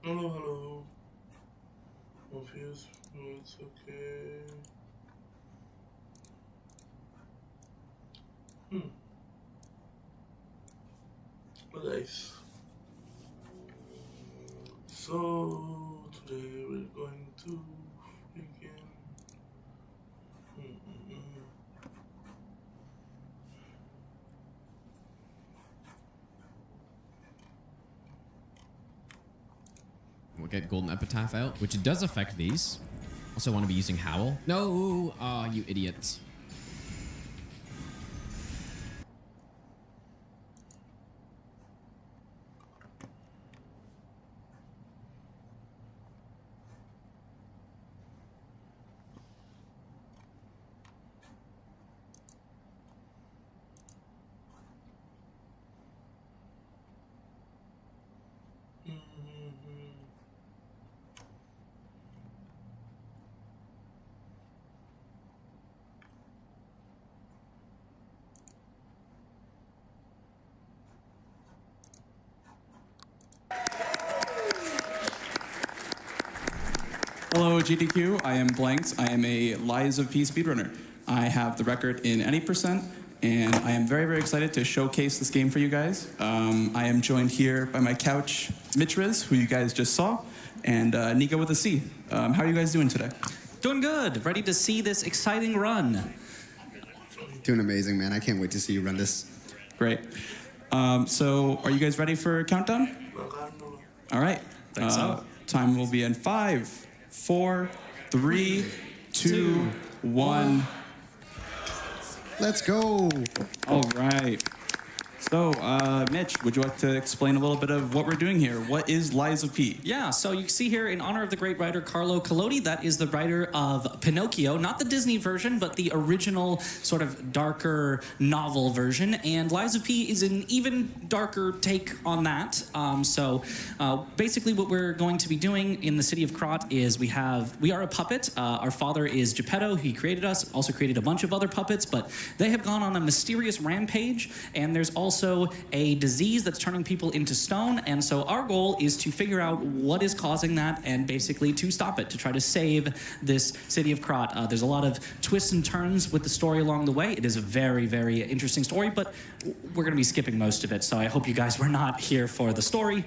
Hello, hello. Obvious, it's okay. Well, guys, so today we're going to begin. We'll get Golden Epitaph out, which does affect these. Also want to be using Howl. No! Oh, you idiots. Hello, GDQ. I am Blanks. I am a Lies of P speedrunner. I have the record in any percent, and I am very, very excited to showcase this game for you guys. I am joined here by my couch, Mitriz, who you guys just saw, and Nika with a C. How are you guys doing today? Doing good. Ready to see this exciting run. Doing amazing, man. I can't wait to see you run this. Great. So, are you guys ready for a countdown? All right. Think so. Time will be in 5, 4, 3, 2, 1. Let's go. All right. So, Mitch, would you like to explain a little bit of what we're doing here? What is Lies of P? Yeah, so you see here, in honor of the great writer Carlo Collodi, that is the writer of Pinocchio, not the Disney version, but the original sort of darker novel version. And Lies of P is an even darker take on that. Basically what we're going to be doing in the city of Krat is we are a puppet. Our father is Geppetto. He created us, also created a bunch of other puppets, but they have gone on a mysterious rampage, and there's also a disease that's turning people into stone, and so our goal is to figure out what is causing that and basically to stop it, to try to save this city of Krat. There's a lot of twists and turns with the story along the way. It is a very, very interesting story, but we're going to be skipping most of it, so I hope you guys were not here for the story.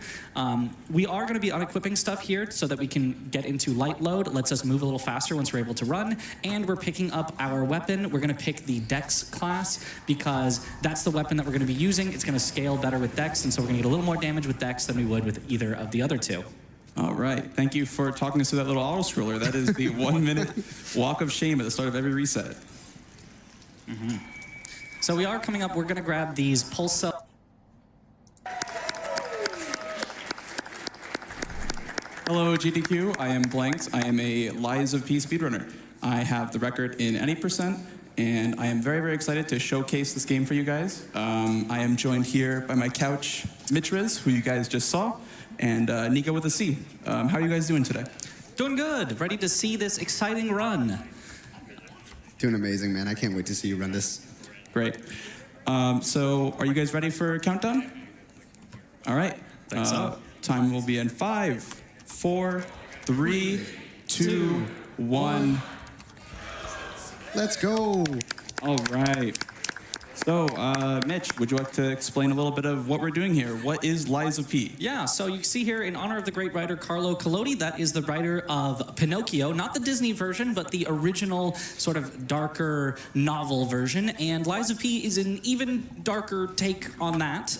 We are going to be unequipping stuff here so that we can get into light load. It lets us move a little faster once we're able to run, and we're picking up our weapon. We're going to pick the Dex class because that's the weapon that we're going to be using. It's going to scale better with Dex, and so we're going to get a little more damage with Dex than we would with either of the other two. All right. Thank you for talking us through that little auto-scroller. That is the 1 minute walk of shame at the start of every reset. So we are coming up. We're going to grab these pulse cell. Hello, GDQ. I am Blanks. I am a Lies of P speedrunner. I have the record in any percent, and I am very, very excited to showcase this game for you guys. I am joined here by my couch, Mitriz, who you guys just saw, and Nika with a C. How are you guys doing today? Doing good. Ready to see this exciting run. Doing amazing, man. I can't wait to see you run this. Great. So, are you guys ready for a countdown? All right. Think so. Time will be in 5, 4, 3, 2, 1. Let's go. All right. So, Mitch, would you like to explain a little bit of what we're doing here? What is Lies of P? Yeah, so you see here, in honor of the great writer Carlo Collodi, that is the writer of Pinocchio, not the Disney version, but the original sort of darker novel version. And Lies of P is an even darker take on that.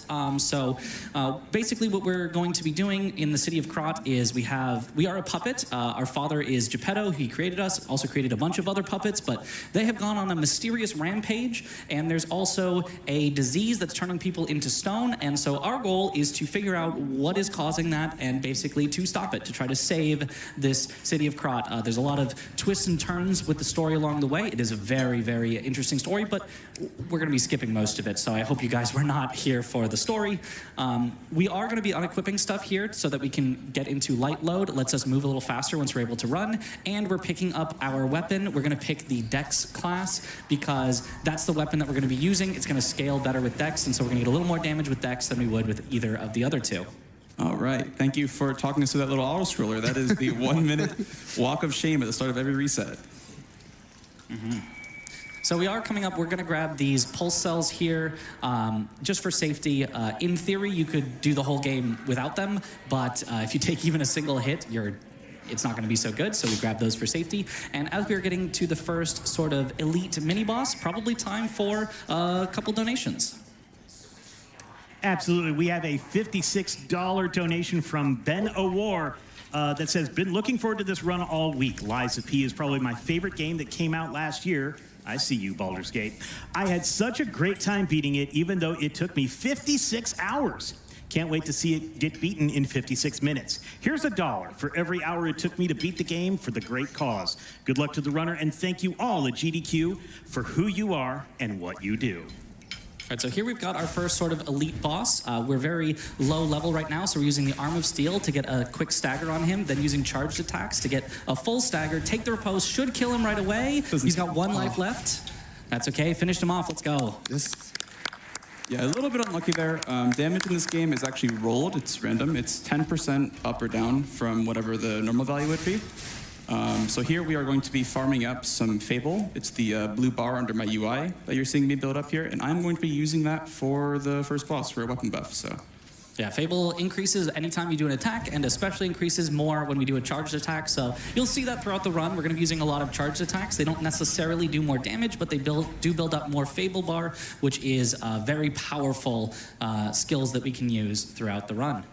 Basically what we're going to be doing in the city of Krat is we are a puppet. Our father is Geppetto. He created us, also created a bunch of other puppets, but they have gone on a mysterious rampage, and there's also a disease that's turning people into stone, and so our goal is to figure out what is causing that and basically to stop it, to try to save this city of Krat. There's a lot of twists and turns with the story along the way. It is a very, very interesting story, but we're going to be skipping most of it, so I hope you guys were not here for the story. We are going to be unequipping stuff here so that we can get into light load. It lets us move a little faster once we're able to run, and we're picking up our weapon. We're going to pick the Dex class because that's the weapon that we're going to be using. It's going to scale better with Dex, and so we're going to get a little more damage with Dex than we would with either of the other two. All right. Thank you for talking us through that little auto scroller. That is the 1 minute walk of shame at the start of every reset. So we are coming up. We're going to grab these pulse cells here just for safety. In theory, you could do the whole game without them, but if you take even a single hit, it's not going to be so good, so we grab those for safety. And as we're getting to the first sort of elite mini-boss, probably time for a couple donations. Absolutely. We have a $56 donation from Ben O'War that says, been looking forward to this run all week. Lies of P is probably my favorite game that came out last year. I see you, Baldur's Gate. I had such a great time beating it, even though it took me 56 hours. Can't wait to see it get beaten in 56 minutes. Here's $1 for every hour it took me to beat the game for the great cause. Good luck to the runner, and thank you all at GDQ for who you are and what you do. All right, so here we've got our first sort of elite boss. We're very low level right now, so we're using the Arm of Steel to get a quick stagger on him, then using charged attacks to get a full stagger. Take the repose, should kill him right away. He's got 1 life left. That's okay, finished him off, let's go. Yeah, a little bit unlucky there. Damage in this game is actually rolled. It's random. It's 10% up or down from whatever the normal value would be. So here we are going to be farming up some Fable. It's the blue bar under my UI that you're seeing me build up here, and I'm going to be using that for the first boss for a weapon buff. So, yeah, Fable increases anytime you do an attack, and especially increases more when we do a charged attack. So you'll see that throughout the run. We're going to be using a lot of charged attacks. They don't necessarily do more damage, but they do build up more Fable bar, which is very powerful skills that we can use throughout the run.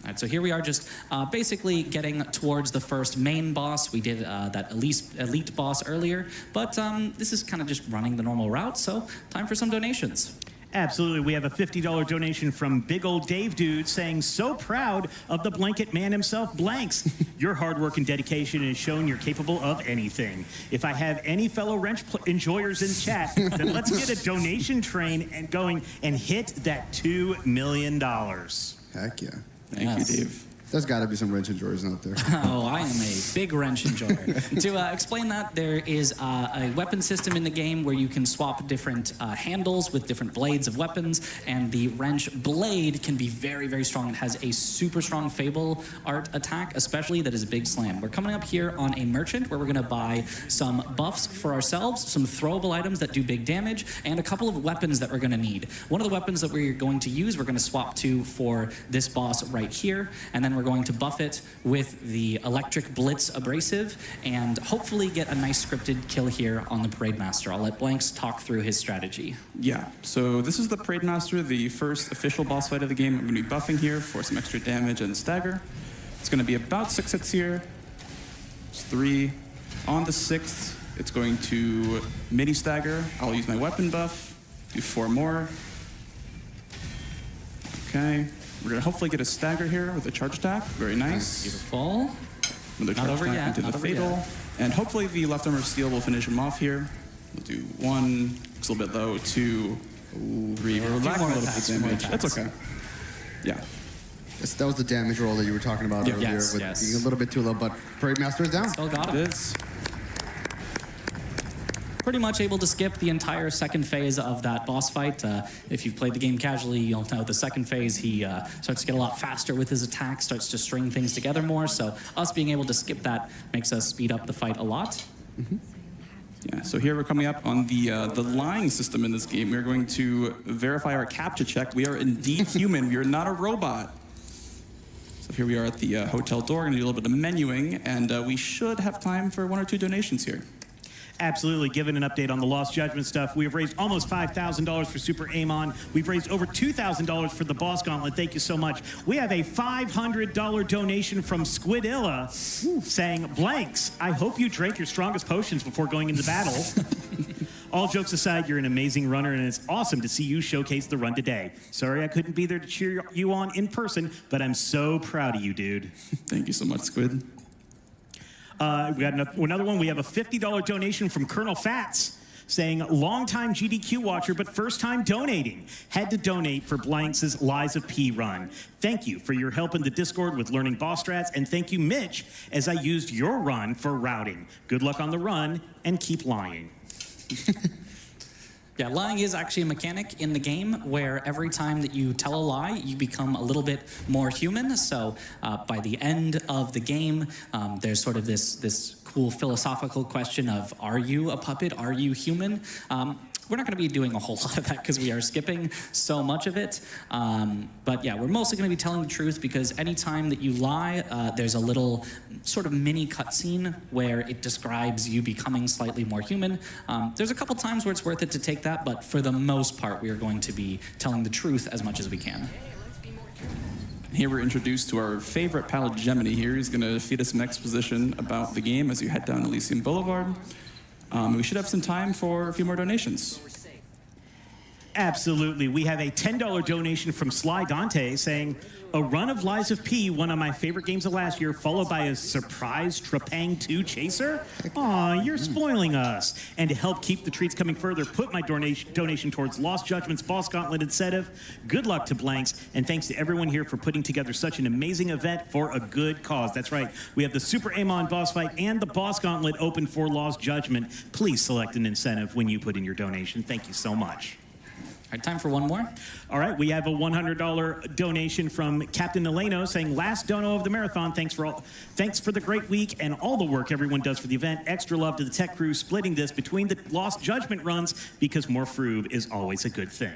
All right, so here we are just basically getting towards the first main boss. We did that elite boss earlier, but this is kind of just running the normal route, so time for some donations. Absolutely. We have a $50 donation from Big Old Dave Dude saying, so proud of the blanket man himself, Blanks. Your hard work and dedication has shown you're capable of anything. If I have any fellow wrench enjoyers in chat, then let's get a donation train and going and hit that $2 million. Heck yeah. thank you, Dave. There's got to be some wrench enjoyers out there. Oh, I am a big wrench enjoyer. To explain that, there is a weapon system in the game where you can swap different handles with different blades of weapons, and the wrench blade can be very, very strong. It has a super strong Fable art attack, especially that is a big slam. We're coming up here on a merchant where we're going to buy some buffs for ourselves, some throwable items that do big damage, and a couple of weapons that we're going to need. One of the weapons that we're going to use, we're going to swap to for this boss right here, and then we're going to buff it with the Electric Blitz Abrasive and hopefully get a nice scripted kill here on the Parade Master. I'll let Blanks talk through his strategy. Yeah, so this is the Parade Master, the first official boss fight of the game. I'm going to be buffing here for some extra damage and stagger. It's going to be about 6 hits here. It's 3. On the 6th, it's going to mini stagger. I'll use my weapon buff, do 4 more. Okay. We're going to hopefully get a stagger here with a charge attack. Very nice. Beautiful. Another charge attack into the fatal. And hopefully the left arm of steel will finish him off here. We'll do 1, it's a little bit low, 2, 3. We're lacking a little bit of damage. That's okay. Yeah. That was the damage roll that you were talking about earlier with being a little bit too low, but Parade Master is down. Still got him. It is. Pretty much able to skip the entire second phase of that boss fight. If you've played the game casually, you'll know the second phase, he starts to get a lot faster with his attacks, starts to string things together more, so us being able to skip that makes us speed up the fight a lot. Mm-hmm. Yeah, so here we're coming up on the lying system in this game. We're going to verify our CAPTCHA check. We are indeed human. We are not a robot. So here we are at the hotel door. We're going to do a little bit of menuing, and we should have time for 1 or 2 donations here. Absolutely. Given an update on the Lost Judgment stuff, we have raised almost $5,000 for Super Amon. We've raised over $2,000 for the Boss Gauntlet. Thank you so much. We have a $500 donation from Squidilla saying, Blanks, I hope you drank your strongest potions before going into battle. All jokes aside, you're an amazing runner, and it's awesome to see you showcase the run today. Sorry I couldn't be there to cheer you on in person, but I'm so proud of you, dude. Thank you so much, Squid. We got another one. We have a $50 donation from Colonel Fats saying, longtime GDQ watcher, but first time donating. Had to donate for Blanks' Lies of P run. Thank you for your help in the Discord with learning boss strats, and thank you, Mitch, as I used your run for routing. Good luck on the run, and keep lying. Yeah, lying is actually a mechanic in the game where every time that you tell a lie, you become a little bit more human. So by the end of the game, there's sort of this cool philosophical question of, are you a puppet? Are you human? We're not going to be doing a whole lot of that because we are skipping so much of it. But yeah, we're mostly going to be telling the truth because anytime that you lie, there's a little sort of mini cutscene where it describes you becoming slightly more human. There's a couple times where it's worth it to take that, but for the most part, we are going to be telling the truth as much as we can. Here we're introduced to our favorite pal, Gemini here. He's going to feed us some exposition about the game as you head down Elysium Boulevard. We should have some time for a few more donations. Absolutely. We have a $10 donation from Sly Dante saying, a run of Lies of P, one of my favorite games of last year, followed by a surprise Trepang 2 chaser? Aw, you're spoiling us. And to help keep the treats coming further, put my donation towards Lost Judgment's Boss Gauntlet incentive. Good luck to Blanks, and thanks to everyone here for putting together such an amazing event for a good cause. That's right. We have the Super Amon boss fight and the Boss Gauntlet open for Lost Judgment. Please select an incentive when you put in your donation. Thank you so much. All right, time for one more. All right, we have a $100 donation from Captain Eleno saying, last dono of the marathon, thanks for the great week and all the work everyone does for the event. Extra love to the tech crew splitting this between the Lost Judgment runs because more froob is always a good thing.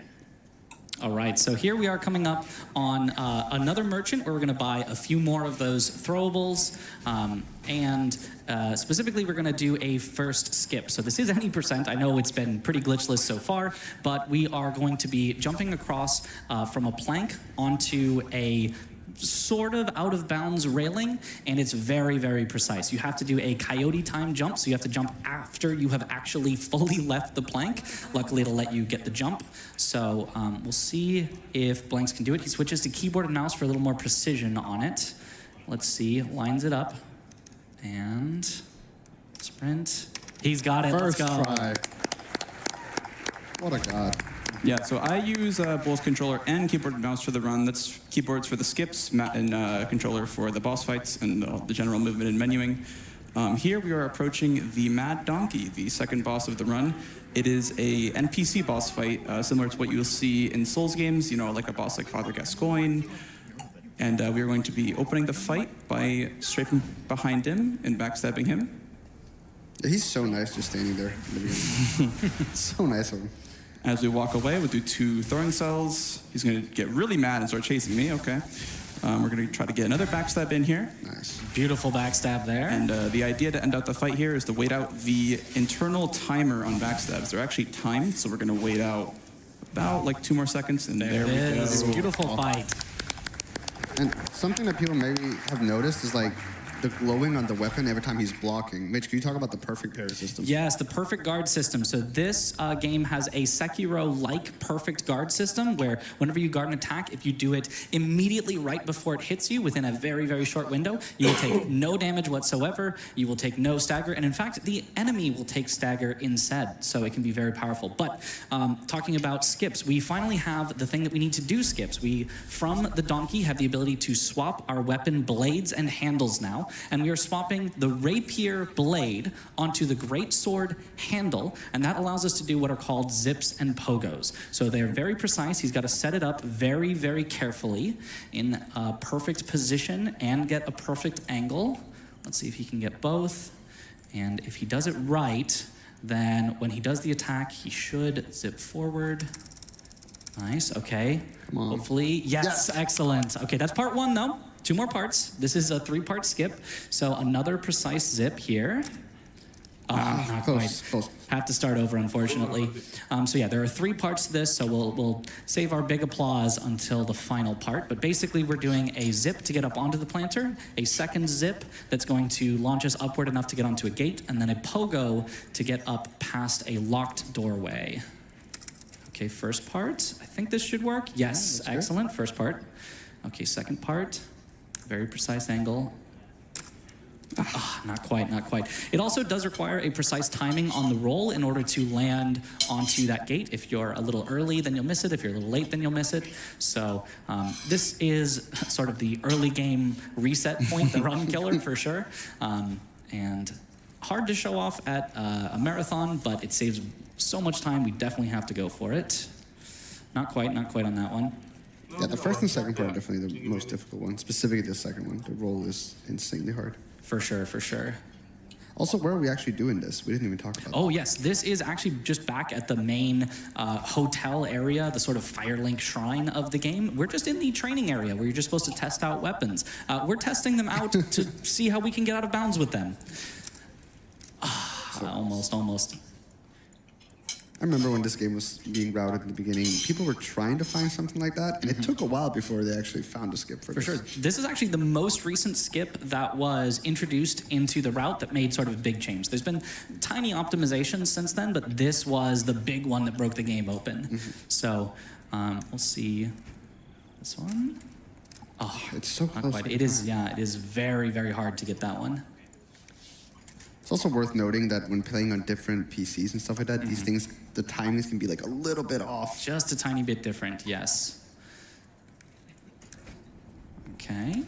All right, so here we are coming up on another merchant where we're going to buy a few more of those throwables. Specifically, we're going to do a first skip. So this is any percent. I know it's been pretty glitchless so far, but we are going to be jumping across from a plank onto a sort of out of bounds railing, and it's very, very precise. You have to do a coyote time jump, so you have to jump after you have actually fully left the plank. Luckily, it'll let you get the jump. So we'll see if Blanks can do it. He switches to keyboard and mouse for a little more precision on it. Let's see, lines it up, and sprint. He's got it, First let's go. Try. What a god. Yeah, so I use both controller and keyboard and mouse for the run. That's keyboards for the skips, and controller for the boss fights and the general movement and menuing. Here we are approaching the Mad Donkey, the second boss of the run. It is a NPC boss fight, similar to what you'll see in Souls games, you know, like a boss like Father Gascoigne. And we are going to be opening the fight by strafing behind him and backstabbing him. Yeah, he's so nice just standing there in the beginning. So nice of him. As we walk away, we'll do 2 throwing cells. He's going to get really mad and start chasing me. Okay. We're going to try to get another backstab in here. Nice. Beautiful backstab there. And the idea to end out the fight here is to wait out the internal timer on backstabs. They're actually timed, so we're going to wait out about like 2 more seconds, and there we go. Beautiful fight. And something that people maybe have noticed is like the glowing on the weapon every time he's blocking. Mitch, can you talk about the perfect parry system? Yes, the perfect guard system. So this game has a Sekiro-like perfect guard system where whenever you guard an attack, if you do it immediately right before it hits you within a very, very short window, you will take no damage whatsoever, you will take no stagger, and in fact, the enemy will take stagger instead, so it can be very powerful. But talking about skips, we finally have the thing that we need to do skips. We, from the donkey, have the ability to swap our weapon blades and handles now, and we are swapping the rapier blade onto the greatsword handle, and that allows us to do what are called zips and pogos. So they're very precise. He's got to set it up very, very carefully in a perfect position and get a perfect angle. Let's see if he can get both. And if he does it right, then when he does the attack, he should zip forward. Nice, okay. Come on. Hopefully, yes, excellent. Okay, that's part 1 though. 2 more parts. This is a 3-part skip. So another precise zip here. Not quite. Close. Have to start over, unfortunately. So yeah, there are 3 parts to this, so we'll save our big applause until the final part. But basically, we're doing a zip to get up onto the planter, a second zip that's going to launch us upward enough to get onto a gate, and then a pogo to get up past a locked doorway. Okay, first part. I think this should work. Yes, yeah, excellent. First part. Okay, second part. Very precise angle. Not quite, not quite. It also does require a precise timing on the roll in order to land onto that gate. If you're a little early, then you'll miss it. If you're a little late, then you'll miss it. So this is sort of the early game reset point, the run killer for sure. And hard to show off at a marathon, but it saves so much time, we definitely have to go for it. Not quite on that one. Yeah, the first and second part are definitely the most difficult one. Specifically the second one. The roll is insanely hard. For sure, for sure. Also, where are we actually doing this? We didn't even talk about Oh, yes. This is actually just back at the main hotel area, the sort of Firelink shrine of the game. We're just in the training area where you're just supposed to test out weapons. We're testing them out to see how we can get out of bounds with them. Almost. I remember when this game was being routed in the beginning, people were trying to find something like that, and it took a while before they actually found a skip for this. For sure. This is actually the most recent skip that was introduced into the route that made sort of a big change. There's been tiny optimizations since then, but this was the big one that broke the game open. So we'll see this one. Oh, it's so close. It is, yeah, it is very, very hard to get that one. It's also worth noting that when playing on different PCs and stuff like that, these things, the timings can be like a little bit off. Just a tiny bit different, yes. Okay.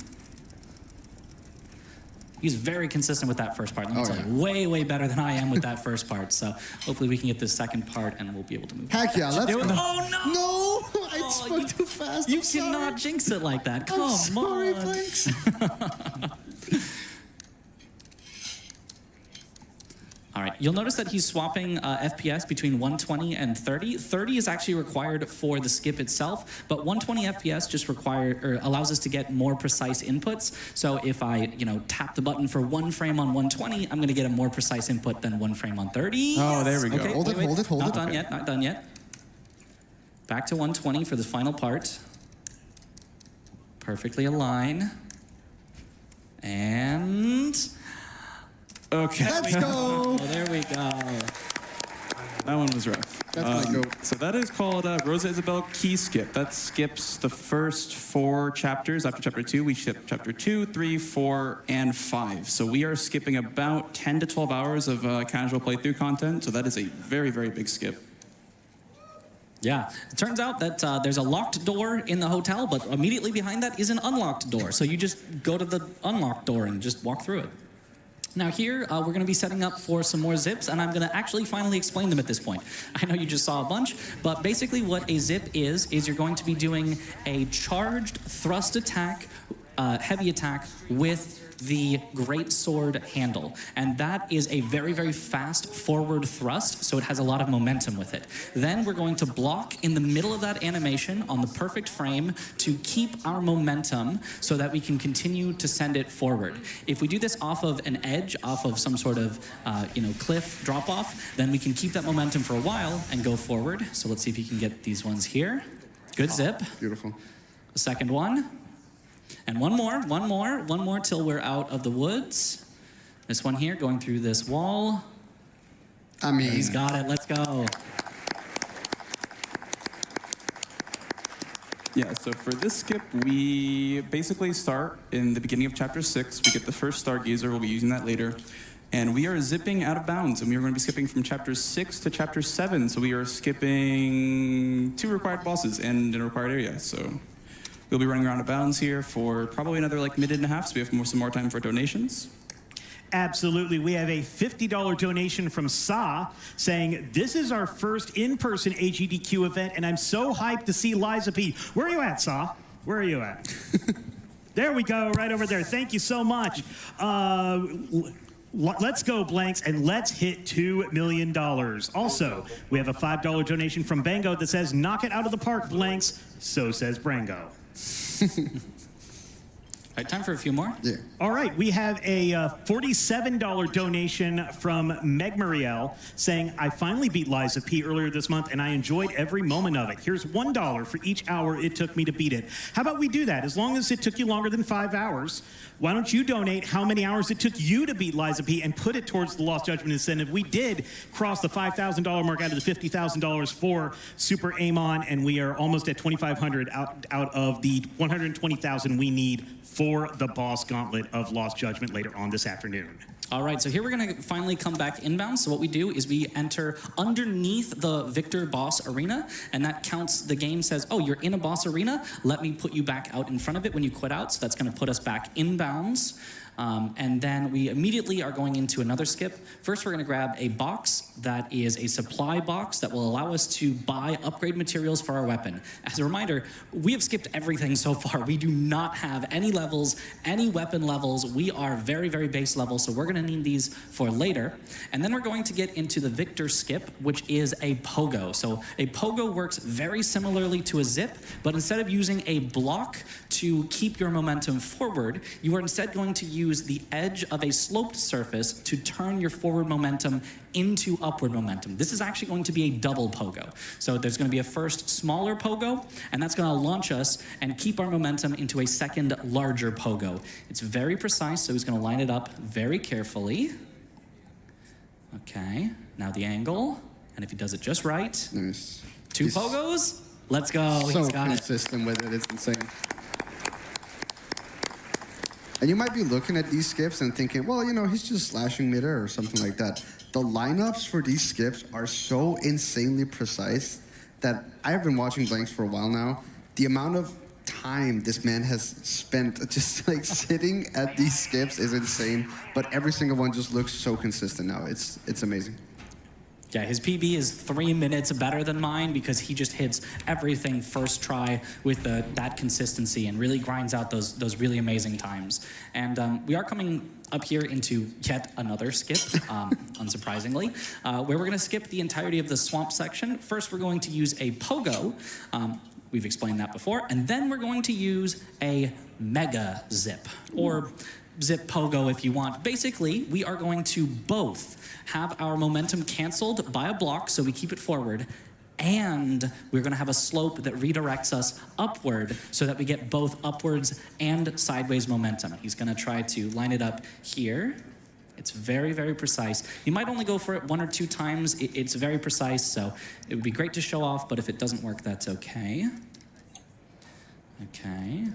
He's very consistent with that first part. Let me tell you, way better than I am with that first part. So hopefully we can get this second part and we'll be able to move. Heck yeah, let's go. Oh no! No! I spoke too fast. You cannot jinx it like that. Come sorry, on. thanks. All right, you'll notice that he's swapping FPS between 120 and 30. 30 is actually required for the skip itself, but 120 FPS just allows us to get more precise inputs. So if I, tap the button for 1 frame on 120, I'm going to get a more precise input than 1 frame on 30. Oh, there we go. Okay, Hold it. Not done yet, not done yet. Back to 120 for the final part. Perfectly align. And... Okay. Let's go. Oh, there we go. That one was rough. That's my goat. So that is called Rosa Isabel Key Skip. That skips the first 4 chapters. After chapter 2, we skip chapter 2, 3, 4, and 5. So we are skipping about 10 to 12 hours of casual playthrough content. So that is a very, very big skip. Yeah, it turns out that there's a locked door in the hotel, but immediately behind that is an unlocked door. So you just go to the unlocked door and just walk through it. Now here, we're going to be setting up for some more zips, and I'm going to actually finally explain them at this point. I know you just saw a bunch, but basically what a zip is you're going to be doing a charged thrust attack, heavy attack with the great sword handle. And that is a very, very fast forward thrust, so it has a lot of momentum with it. Then we're going to block in the middle of that animation on the perfect frame to keep our momentum so that we can continue to send it forward. If we do this off of an edge, off of some sort of cliff drop-off, then we can keep that momentum for a while and go forward. So let's see if you can get these ones here. Good zip. Beautiful. The second one. And one more till we're out of the woods. This one here, going through this wall. I mean... He's got it, let's go. Yeah, so for this skip, we basically start in the beginning of chapter 6. We get the first Stargazer, we'll be using that later. And we are zipping out of bounds, and we are going to be skipping from chapter 6 to chapter 7. So we are skipping 2 required bosses and in a required area, so... We'll be running around out of bounds here for probably another minute and a half, so we have some more time for donations. Absolutely. We have a $50 donation from Sa saying, this is our first in-person AGDQ event, and I'm so hyped to see Liza P. Where are you at, Sa? Where are you at? There we go, right over there. Thank you so much. Let's go, Blanks, and let's hit $2 million. Also, we have a $5 donation from Bango that says, knock it out of the park, Blanks. So says Brango. All right, time for a few more. Yeah. All right, we have a $47 donation from Meg Muriel saying, I finally beat Liza P earlier this month, and I enjoyed every moment of it. Here's $1 for each hour it took me to beat it. How about we do that? As long as it took you longer than 5 hours, why don't you donate how many hours it took you to beat Liza P and put it towards the Lost Judgment incentive? We did cross the $5,000 mark out of the $50,000 for Super Amon, and we are almost at $2,500 out of the $120,000 we need for the boss gauntlet of Lost Judgment later on this afternoon. All right, so here we're going to finally come back inbound. So what we do is we enter underneath the Victor boss arena, and that counts, the game says, oh, you're in a boss arena, let me put you back out in front of it when you quit out. So that's going to put us back inbounds. And then we immediately are going into another skip. First, we're going to grab a box that is a supply box that will allow us to buy upgrade materials for our weapon. As a reminder, we have skipped everything so far. We do not have any levels, any weapon levels. We are very, very base level, so we're going to need these for later. And then we're going to get into the Victor skip, which is a pogo. So a pogo works very similarly to a zip, but instead of using a block to keep your momentum forward, you are instead going to use the edge of a sloped surface to turn your forward momentum into upward momentum. This is actually going to be a double pogo. So there's going to be a first smaller pogo, and that's going to launch us and keep our momentum into a second larger pogo. It's very precise, so he's going to line it up very carefully. Okay, now the angle, and if he does it just right, Nice. two He's pogos, let's go. So He's got it. consistent with it. It's insane. And you might be looking at these skips and thinking, well, you know, he's just slashing mid-air or something like that. The lineups for these skips are so insanely precise that I've been watching Blanks for a while now. The amount of time this man has spent just like sitting at these skips is insane. But every single one just looks so consistent now. It's amazing. Yeah, his PB is 3 minutes better than mine because he just hits everything first try with that consistency and really grinds out those really amazing times. And we are coming up here into yet another skip, unsurprisingly, where we're going to skip the entirety of the swamp section. First, we're going to use a pogo. We've explained that before. And then we're going to use a mega zip, or zip pogo if you want. Basically, we are going to both have our momentum canceled by a block, so we keep it forward, and we're going to have a slope that redirects us upward so that we get both upwards and sideways momentum. He's going to try to line it up here. It's very, very precise. You might only go for it 1 or 2 times. It's very precise, so it would be great to show off, but if it doesn't work, that's okay. Okay.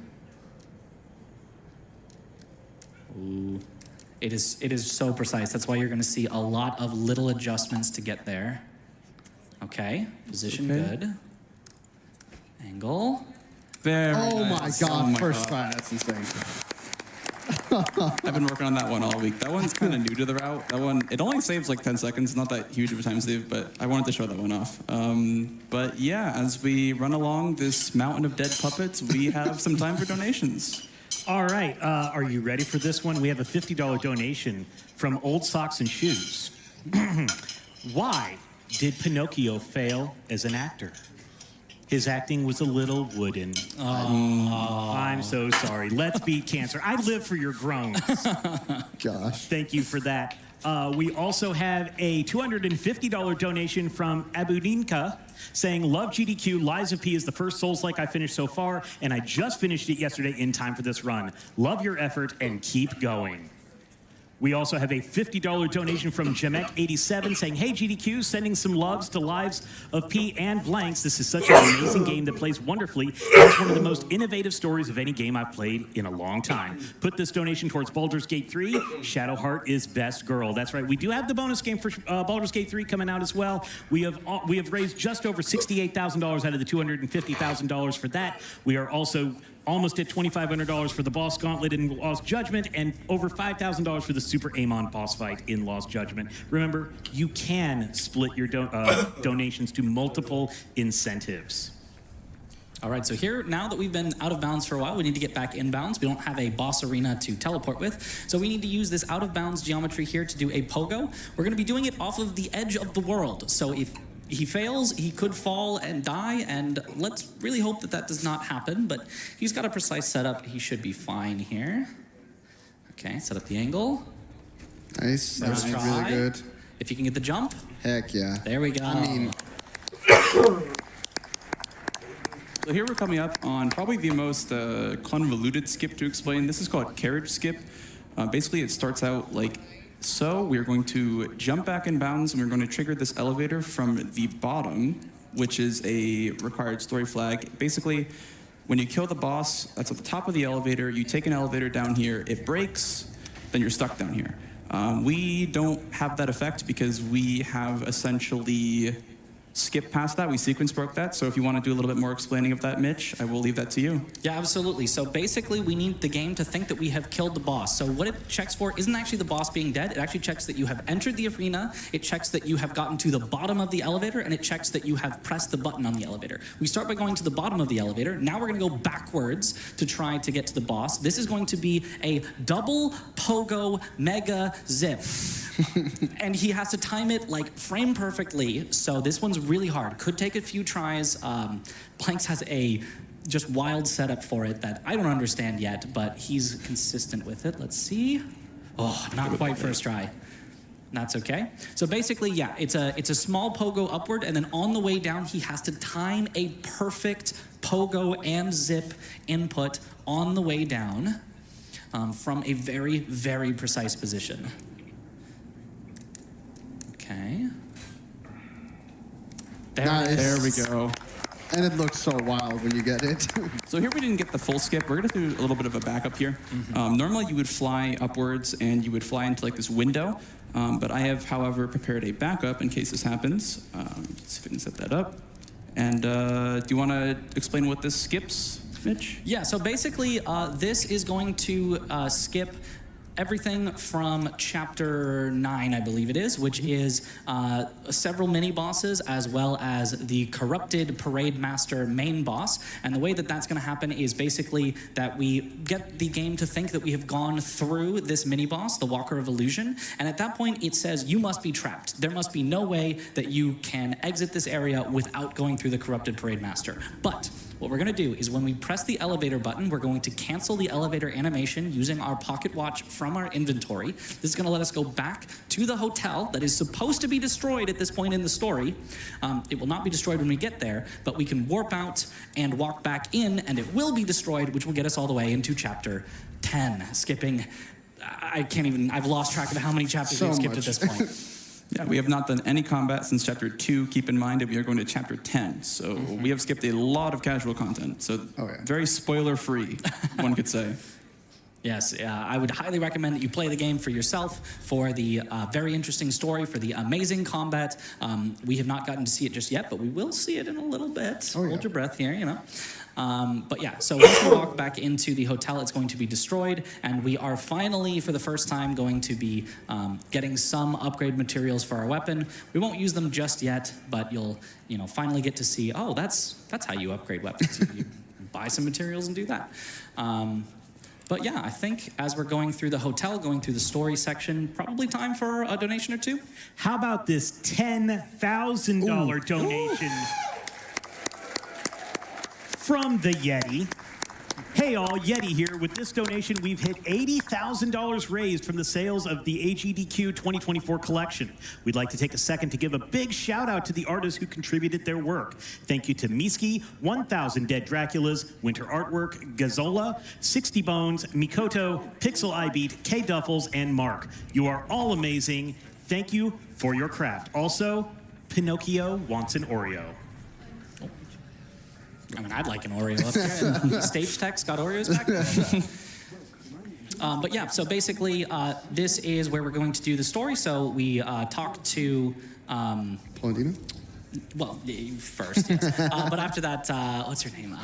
Ooh. It is so precise. That's why you're going to see a lot of little adjustments to get there. Okay, position good. Angle. Very Oh nice. my God, Oh my first God. try. That's insane. I've been working on that one all week. That one's kind of new to the route. That one, it only saves like 10 seconds. Not that huge of a time save, but I wanted to show that one off. But yeah, as we run along this mountain of dead puppets, we have some time for donations. All right, are you ready for this one? We have a $50 donation from Old Socks and Shoes. Why did Pinocchio fail as an actor? His acting was a little wooden. Oh. I'm so sorry. Let's beat cancer. I live for your groans. Gosh. Thank you for that. We also have a $250 donation from Abuninka saying, love GDQ, Lies of P is the first Souls-like I finished so far, and I just finished it yesterday in time for this run. Love your effort and keep going. We also have a $50 donation from Jamek87 saying, hey, GDQ, sending some loves to Lives of P and Blanks. This is such an amazing game that plays wonderfully. It's one of the most innovative stories of any game I've played in a long time. Put this donation towards Baldur's Gate 3. Shadowheart is best girl. That's right. We do have the bonus game for Baldur's Gate 3 coming out as well. We have raised just over $68,000 out of the $250,000 for that. We are also almost at $2,500 for the boss gauntlet in Lost Judgment, and over $5,000 for the Super Amon boss fight in Lost Judgment. Remember, you can split your donations to multiple incentives. All right, so here, now that we've been out of bounds for a while, we need to get back in bounds. We don't have a boss arena to teleport with, so we need to use this out of bounds geometry here to do a pogo. We're going to be doing it off of the edge of the world, so if he fails, he could fall and die, and let's really hope that that does not happen, but he's got a precise setup. He should be fine here. Okay, set up the angle. Nice. That was First try. really good. If you can get the jump. Heck yeah. There we go. I mean, So here we're coming up on probably the most convoluted skip to explain. This is called carriage skip. Basically, it starts out like so. We're going to jump back in bounds, and we're going to trigger this elevator from the bottom, which is a required story flag. Basically, when you kill the boss, that's at the top of the elevator. You take an elevator down here. It breaks, then you're stuck down here. We don't have that effect because we have essentially skip past that. We sequence broke that. So if you want to do a little bit more explaining of that, Mitch, I will leave that to you. Yeah, absolutely. So basically, we need the game to think that we have killed the boss. So what it checks for isn't actually the boss being dead. It actually checks that you have entered the arena. It checks that you have gotten to the bottom of the elevator, and it checks that you have pressed the button on the elevator. We start by going to the bottom of the elevator. Now we're going to go backwards to try to get to the boss. This is going to be a double pogo mega zip. And he has to time it like frame perfectly. So this one's really hard. Could take a few tries. Blanks has a just wild setup for it that I don't understand yet, but he's consistent with it. Let's see. Oh, not quite first try. That's okay. So basically, yeah, it's a small pogo upward, and then on the way down, he has to time a perfect pogo and zip input on the way down from a very, very precise position. Okay. Nice. There we go. And it looks so wild when you get it. So here we didn't get the full skip. We're going to do a little bit of a backup here. Normally you would fly upwards and you would fly into like this window. But I have, however, prepared a backup in case this happens. Let's see if we can set that up. And do you want to explain what this skips, Mitch? Yeah, so basically this is going to skip everything from chapter 9, I believe it is, which is several mini bosses as well as the corrupted parade master main boss. And the way that that's going to happen is basically that we get the game to think that we have gone through this mini boss, the Walker of Illusion. And at that point, it says you must be trapped. There must be no way that you can exit this area without going through the corrupted parade master. But what we're going to do is when we press the elevator button, we're going to cancel the elevator animation using our pocket watch from our inventory. This is going to let us go back to the hotel that is supposed to be destroyed at this point in the story. It will not be destroyed when we get there, but we can warp out and walk back in, and it will be destroyed, which will get us all the way into chapter 10, skipping... I've lost track of how many chapters we've skipped at this point. Yeah, we have not done any combat since chapter 2. Keep in mind that we are going to chapter 10. So we have skipped a lot of casual content. So very spoiler-free, one could say. Yes, I would highly recommend that you play the game for yourself, for the very interesting story, for the amazing combat. We have not gotten to see it just yet, but we will see it in a little bit. Hold your breath here, you know. But yeah, so once we walk back into the hotel, it's going to be destroyed, and we are finally, for the first time, going to be getting some upgrade materials for our weapon. We won't use them just yet, but you'll, finally get to see, oh, that's how you upgrade weapons. You buy some materials and do that. But yeah, I think as we're going through the hotel, going through the story section, probably time for a donation or two. How about this $10,000 donation from the Yeti? Hey all, Yeti here. With this donation, we've hit $80,000 raised from the sales of the AGDQ 2024 collection. We'd like to take a second to give a big shout out to the artists who contributed their work. Thank you to Miski, 1000 Dead Draculas, Winter Artwork, Gazola, 60 Bones, Mikoto, Pixel iBeat, K Duffels, and Mark. You are all amazing. Thank you for your craft. Also, Pinocchio wants an Oreo. I mean, I'd like an Oreo up there. Stage Tech's got Oreos back there. But yeah, so basically, this is where we're going to do the story. So we talked to... Paladino? Well, first, yes. But after that, what's her name?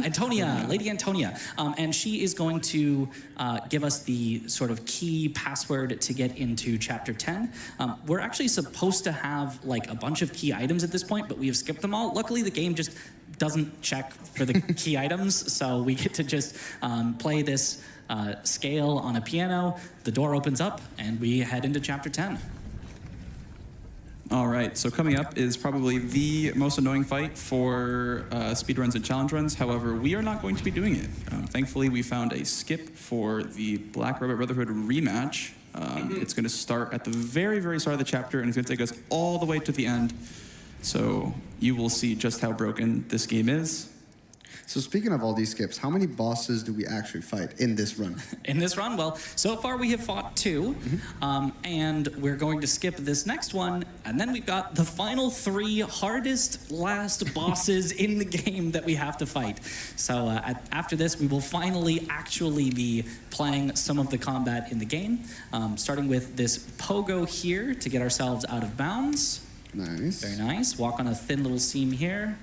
Antonia, Lady Antonia. And she is going to give us the sort of key password to get into Chapter 10. We're actually supposed to have, like, a bunch of key items at this point, but we have skipped them all. Luckily, the game just doesn't check for the key items, so we get to just play this scale on a piano. The door opens up, and we head into Chapter 10. All right, so coming up is probably the most annoying fight for speedruns and challenge runs. However, we are not going to be doing it. Thankfully, we found a skip for the Black Rabbit Brotherhood rematch. It's going to start at the very, very start of the chapter, and it's going to take us all the way to the end. So you will see just how broken this game is. So speaking of all these skips, how many bosses do we actually fight in this run? In this run? Well, so far we have fought 2, and we're going to skip this next one, and then we've got the final 3 hardest last bosses in the game that we have to fight. So after this, we will finally actually be playing some of the combat in the game, starting with this pogo here to get ourselves out of bounds. Nice. Very nice. Walk on a thin little seam here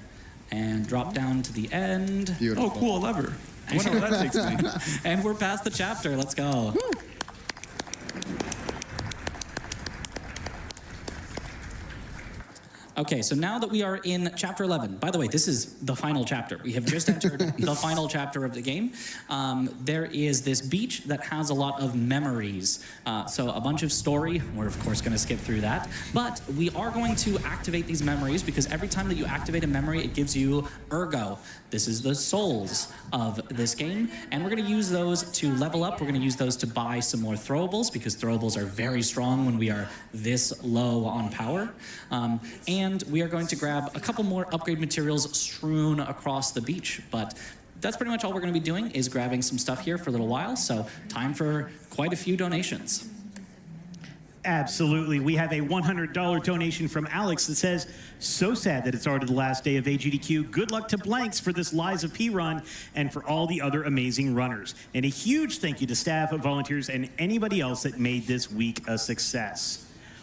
and drop down to the end. Beautiful. Oh, cool, a lever. I wonder where that takes me. And we're past the chapter. Let's go. Woo. Okay, so now that we are in chapter 11, by the way, this is the final chapter. We have just entered the final chapter of the game. There is this beach that has a lot of memories. So a bunch of story, we're of course gonna skip through that, but we are going to activate these memories because every time that you activate a memory, it gives you ergo. This is the souls of this game, and we're gonna use those to level up. We're gonna use those to buy some more throwables because throwables are very strong when we are this low on power. And we are going to grab a couple more upgrade materials strewn across the beach, but that's pretty much all we're going to be doing is grabbing some stuff here for a little while, so time for quite a few donations. Absolutely. We have a $100 donation from Alex that says, so sad that it's already the last day of AGDQ. Good luck to Blanks for this Lies of P run and for all the other amazing runners. And a huge thank you to staff, volunteers, and anybody else that made this week a success.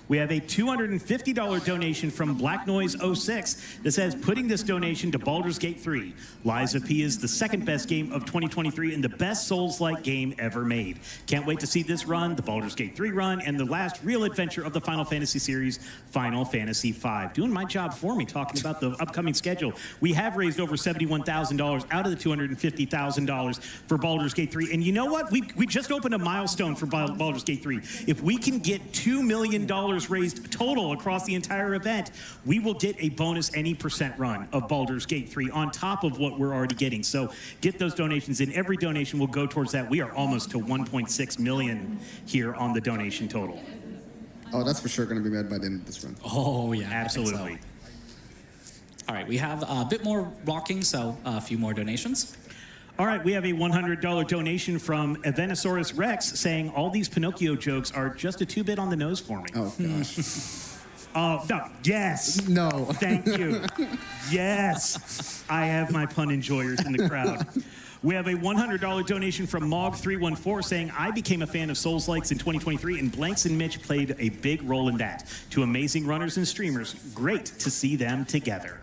We have a $250 donation from Black Noise 06 that says, putting this donation to Baldur's Gate 3. Lies of P is the second best game of 2023 and the best Souls-like game ever made. Can't wait to see this run, the Baldur's Gate 3 run, and the last real adventure of the Final Fantasy series, Final Fantasy V. Doing my job for me, talking about the upcoming schedule. We have raised over $71,000 out of the $250,000 for Baldur's Gate 3. And you know what? We just opened a milestone for Baldur's Gate 3. If we can get $2 million raised total across the entire event, we will get a bonus any percent run of Baldur's Gate 3 on top of what we're already getting. So get those donations in. Every donation will go towards that. We are almost to 1.6 million here on the donation total. Oh, that's for sure going to be made by the end of this run. Oh, yeah. Absolutely. All right, we have a bit more walking, so a few more donations. All right, we have a $100 donation from Evenosaurus Rex saying all these Pinocchio jokes are just a 2-bit on the nose for me. Oh, gosh. Oh, no. Yes. No. Thank you. Yes. I have my pun enjoyers in the crowd. We have a $100 donation from Mog314 saying, I became a fan of Souls-likes in 2023, and Blanks and Mitch played a big role in that. Two amazing runners and streamers. Great to see them together.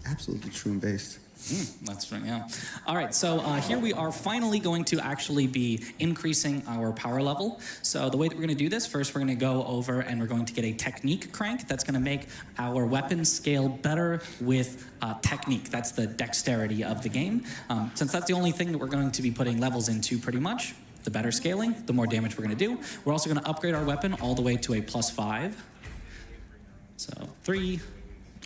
Absolutely true and based. That's right, yeah. All right, so here we are finally going to actually be increasing our power level. So the way that we're going to do this, first we're going to go over and we're going to get a technique crank that's going to make our weapons scale better with technique. That's the dexterity of the game. Since that's the only thing that we're going to be putting levels into pretty much, the better scaling, the more damage we're going to do. We're also going to upgrade our weapon all the way to a +5. So 3.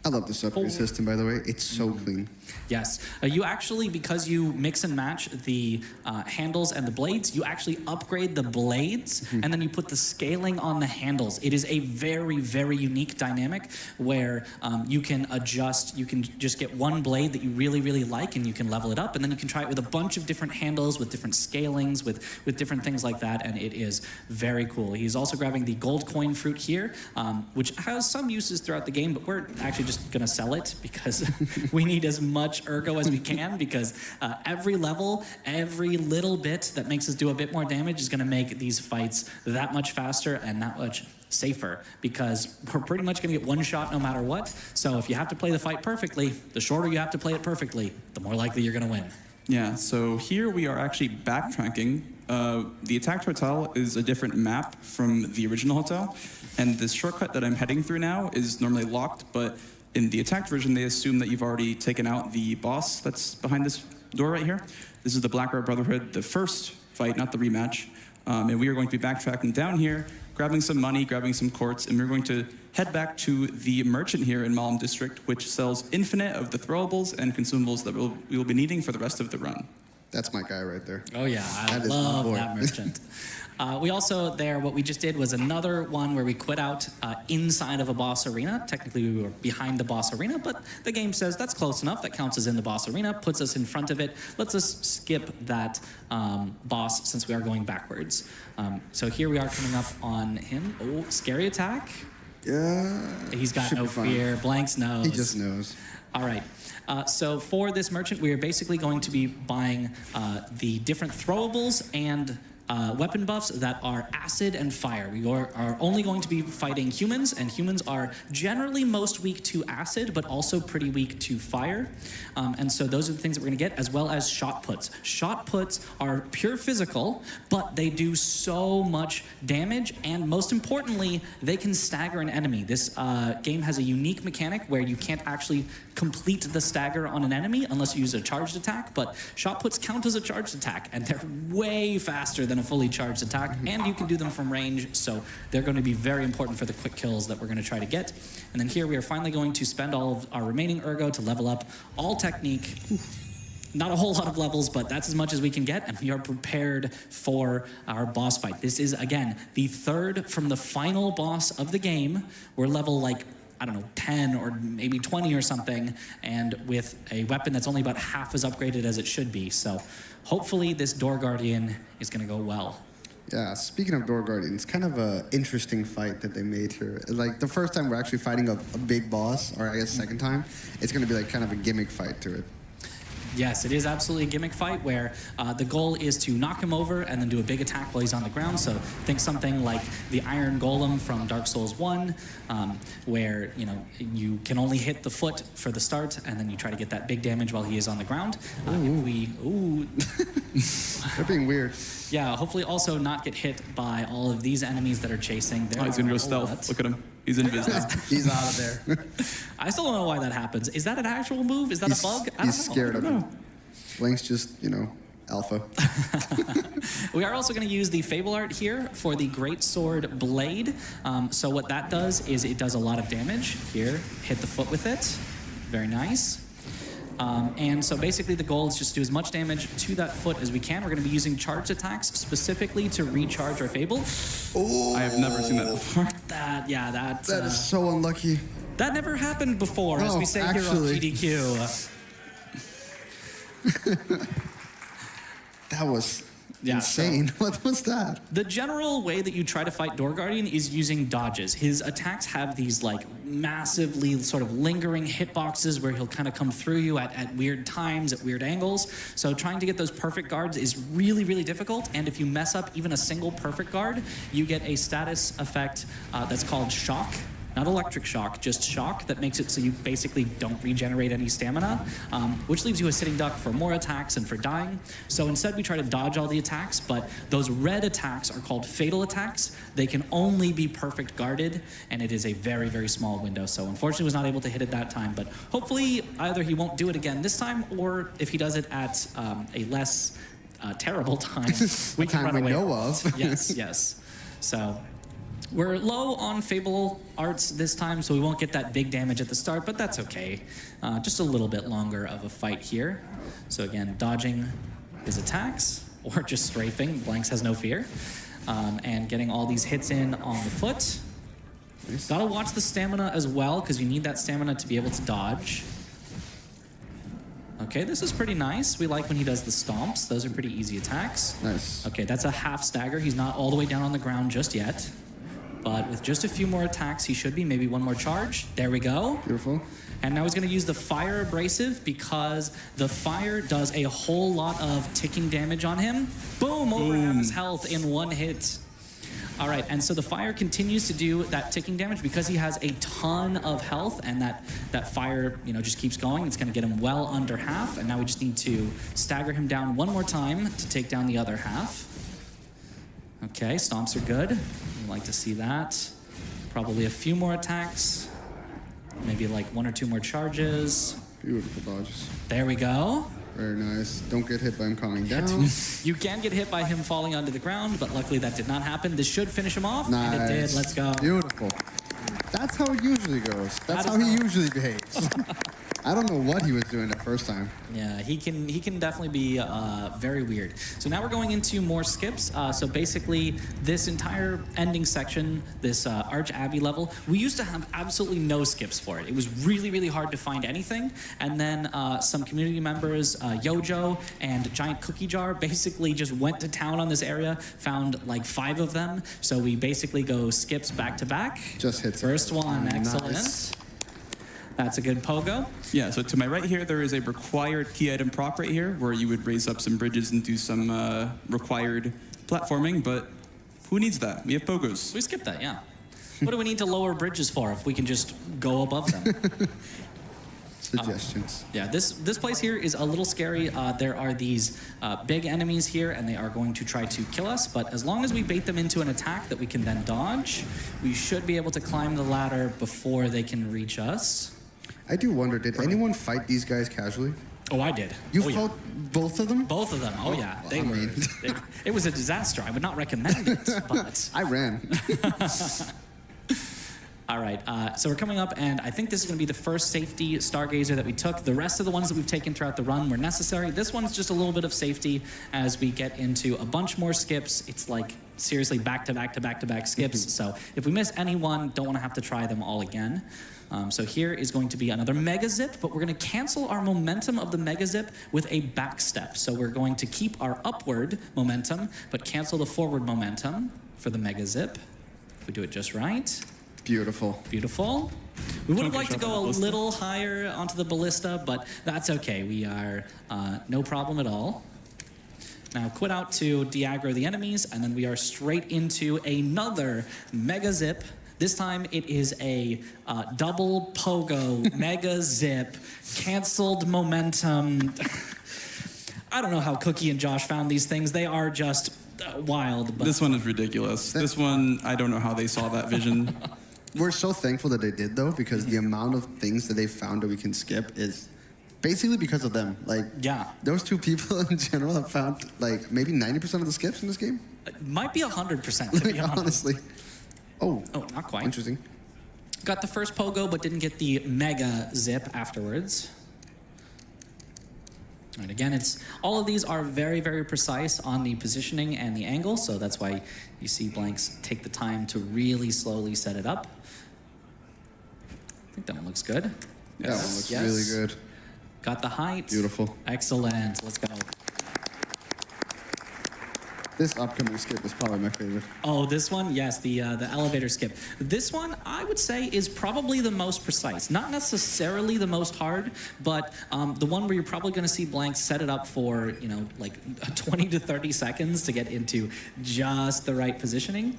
I love this upgrade system, by the way. It's so clean. Yes. You actually, because you mix and match the handles and the blades, you actually upgrade the blades, and then you put the scaling on the handles. It is a very, very unique dynamic where you can adjust. You can just get one blade that you really, really like, and you can level it up, and then you can try it with a bunch of different handles, with different scalings, with different things like that, and it is very cool. He's also grabbing the gold coin fruit here, which has some uses throughout the game, but we're actually just going to sell it because we need as much ergo as we can, because every level, every little bit that makes us do a bit more damage is going to make these fights that much faster and that much safer, because we're pretty much going to get one shot no matter what. So if you have to play the fight perfectly, the shorter you have to play it perfectly, the more likely you're going to win. Yeah, so here we are actually backtracking. The attacked hotel is a different map from the original hotel, and this shortcut that I'm heading through now is normally locked, but in the attacked version, they assume that you've already taken out the boss that's behind this door right here. This is the Black Rat Brotherhood, the first fight, not the rematch. And we are going to be backtracking down here, grabbing some money, grabbing some quartz, and we're going to head back to the merchant here in Malm District, which sells infinite of the throwables and consumables that we will be needing for the rest of the run. That's my guy right there. Oh yeah, I That is my love boy. that merchant. We also what we just did was another one where we quit out inside of a boss arena. Technically we were behind the boss arena, but the game says that's close enough. That counts as in the boss arena, puts us in front of it, lets us skip that boss since we are going backwards. So here we are coming up on him. Oh, scary attack. Yeah. He's got should no be fine. fear. Blanks knows. He just knows. All right. So for this merchant, we are basically going to be buying the different throwables and weapon buffs that are acid and fire. We are only going to be fighting humans, and humans are generally most weak to acid, but also pretty weak to fire. And so those are the things that we're going to get, as well as shot puts. Shot puts are pure physical, but they do so much damage, and most importantly, they can stagger an enemy. This game has a unique mechanic where you can't actually complete the stagger on an enemy unless you use a charged attack, but shot puts count as a charged attack, and they're way faster than a fully charged attack, and you can do them from range, so they're going to be very important for the quick kills that we're going to try to get. And then here we are finally going to spend all of our remaining ergo to level up all technique. Not a whole lot of levels, but that's as much as we can get, and we are prepared for our boss fight. This is, again, the third from the final boss of the game. We're level, like, I don't know, 10 or maybe 20 or something, and with a weapon that's only about half as upgraded as it should be. So hopefully this Door Guardian is going to go well. Yeah, speaking of Door Guardian, it's kind of an interesting fight that they made here. Like, the first time we're actually fighting a big boss, or I guess second time, it's going to be like kind of a gimmick fight to it. Yes, it is absolutely a gimmick fight where the goal is to knock him over and then do a big attack while he's on the ground. So think something like the Iron Golem from Dark Souls 1, where you can only hit the foot for the start, and then you try to get that big damage while he is on the ground. They're being weird. Yeah, hopefully also not get hit by all of these enemies that are chasing. Oh, he's gonna go stealth. Look at him. He's invisible. He's out of there. I still don't know why that happens. Is that an actual move? Is that a bug? I don't know. He's scared of him. Blank's just, alpha. We are also going to use the Fable Art here for the Great Sword Blade. So what that does is it does a lot of damage. Here, hit the foot with it. Very nice. And so basically the goal is just to do as much damage to that foot as we can. We're going to be using charged attacks specifically to recharge our Fable. Oh, I have never seen that before. That is so unlucky. That never happened before, as we say here on GDQ. That was insane. What was that? The general way that you try to fight Door Guardian is using dodges. His attacks have these like massively sort of lingering hitboxes where he'll kind of come through you at weird times, at weird angles. So trying to get those perfect guards is really, really difficult. And if you mess up even a single perfect guard, you get a status effect that's called shock. Not electric shock, just shock that makes it so you basically don't regenerate any stamina, which leaves you a sitting duck for more attacks and for dying. So instead we try to dodge all the attacks, but those red attacks are called fatal attacks. They can only be perfect guarded, and it is a very, very small window. So unfortunately was not able to hit it that time, but hopefully either he won't do it again this time, or if he does it at a less terrible time, we can run away. We know of. Yes. So we're low on Fable Arts this time, so we won't get that big damage at the start, but that's okay. Just a little bit longer of a fight here. So again, dodging his attacks, or just strafing. Blanks has no fear. And getting all these hits in on the foot. Nice. Gotta watch the stamina as well, because you need that stamina to be able to dodge. Okay, this is pretty nice. We like when he does the stomps. Those are pretty easy attacks. Nice. Okay, that's a half stagger. He's not all the way down on the ground just yet. But with just a few more attacks, he should be. Maybe one more charge. There we go. Beautiful. And now he's going to use the Fire Abrasive because the fire does a whole lot of ticking damage on him. Boom! Over half his health in one hit. All right, and so the fire continues to do that ticking damage because he has a ton of health, and that fire, just keeps going. It's going to get him well under half, and now we just need to stagger him down one more time to take down the other half. Okay, stomps are good. We like to see that. Probably a few more attacks. Maybe like one or two more charges. Beautiful dodges. There we go. Very nice. Don't get hit by him coming down. You can get hit by him falling onto the ground, but luckily that did not happen. This should finish him off. Nice. And it did. Let's go. Beautiful. That's how it usually goes. That's how he usually behaves. I don't know what he was doing the first time. Yeah, he can definitely be very weird. So now we're going into more skips. So basically, this entire ending section, this Arch Abbey level, we used to have absolutely no skips for it. It was really, really hard to find anything. And then some community members, Yojo and Giant Cookie Jar, basically just went to town on this area, found like 5 of them. So we basically go skips back to back. Just hits. First one, excellent. Nice. That's a good pogo. Yeah, so to my right here, there is a required key item proc right here, where you would raise up some bridges and do some required platforming, but who needs that? We have pogos. We skipped that, yeah. What do we need to lower bridges for if we can just go above them? Suggestions. Yeah, this place here is a little scary. There are these big enemies here, and they are going to try to kill us. But as long as we bait them into an attack that we can then dodge, we should be able to climb the ladder before they can reach us. I do wonder, did anyone fight these guys casually? Oh, I did. You oh, fought both of them? Both of them. Oh, yeah. Well, They I were. mean- It was a disaster. I would not recommend it, but... I ran. All right, so we're coming up, and I think this is going to be the first safety Stargazer that we took. The rest of the ones that we've taken throughout the run were necessary. This one's just a little bit of safety as we get into a bunch more skips. It's like, seriously, back-to-back skips. So if we miss any one, don't want to have to try them all again. So here is going to be another Mega Zip, but we're going to cancel our momentum of the Mega Zip with a back step. So we're going to keep our upward momentum, but cancel the forward momentum for the Mega Zip. If we do it just right. Beautiful. Beautiful. We would have liked to shot go on a the ballista. little higher onto the ballista, but that's okay. We are no problem at all. Now quit out to de-aggro the enemies, and then we are straight into another Mega Zip. This time it is a double pogo Mega Zip, canceled momentum. I don't know how Cookie and Josh found these things. They are just wild. But This one is ridiculous. This one, I don't know how they saw that vision. We're so thankful that they did, though, because the amount of things that they found that we can skip is basically because of them. Like, Yeah. those two people in general have found, like, maybe 90% of the skips in this game. it might be 100%, to be Like, honest. honestly. Oh, Oh, not quite. interesting. Got the first pogo, but didn't get the Mega Zip afterwards. And again, it's all of these are very, very precise on the positioning and the angle, so that's why you see Blanks take the time to really slowly set it up. I think that one looks good. That one looks Yes. really good. Got the height. Beautiful. Excellent. Let's go. This upcoming skip is probably my favorite. Oh, this one? Yes, the elevator skip. This one, I would say, is probably the most precise. Not necessarily the most hard, but the one where you're probably going to see Blanks set it up for, you know, like 20 to 30 seconds to get into just the right positioning.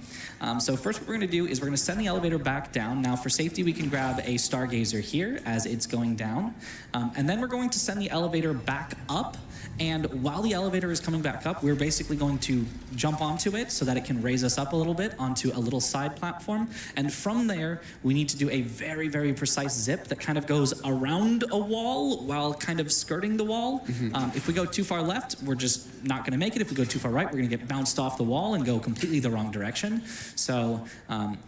So first what we're going to do is we're going to send the elevator back down. Now, for safety, we can grab a Stargazer here as it's going down. And then we're going to send the elevator back up. And while the elevator is coming back up, we're basically going to jump onto it so that it can raise us up a little bit onto a little side platform. And from there, we need to do a very, very precise zip that kind of goes around a wall while kind of skirting the wall. If we go too far left, we're just not going to make it. If we go too far right, we're going to get bounced off the wall and go completely the wrong direction. So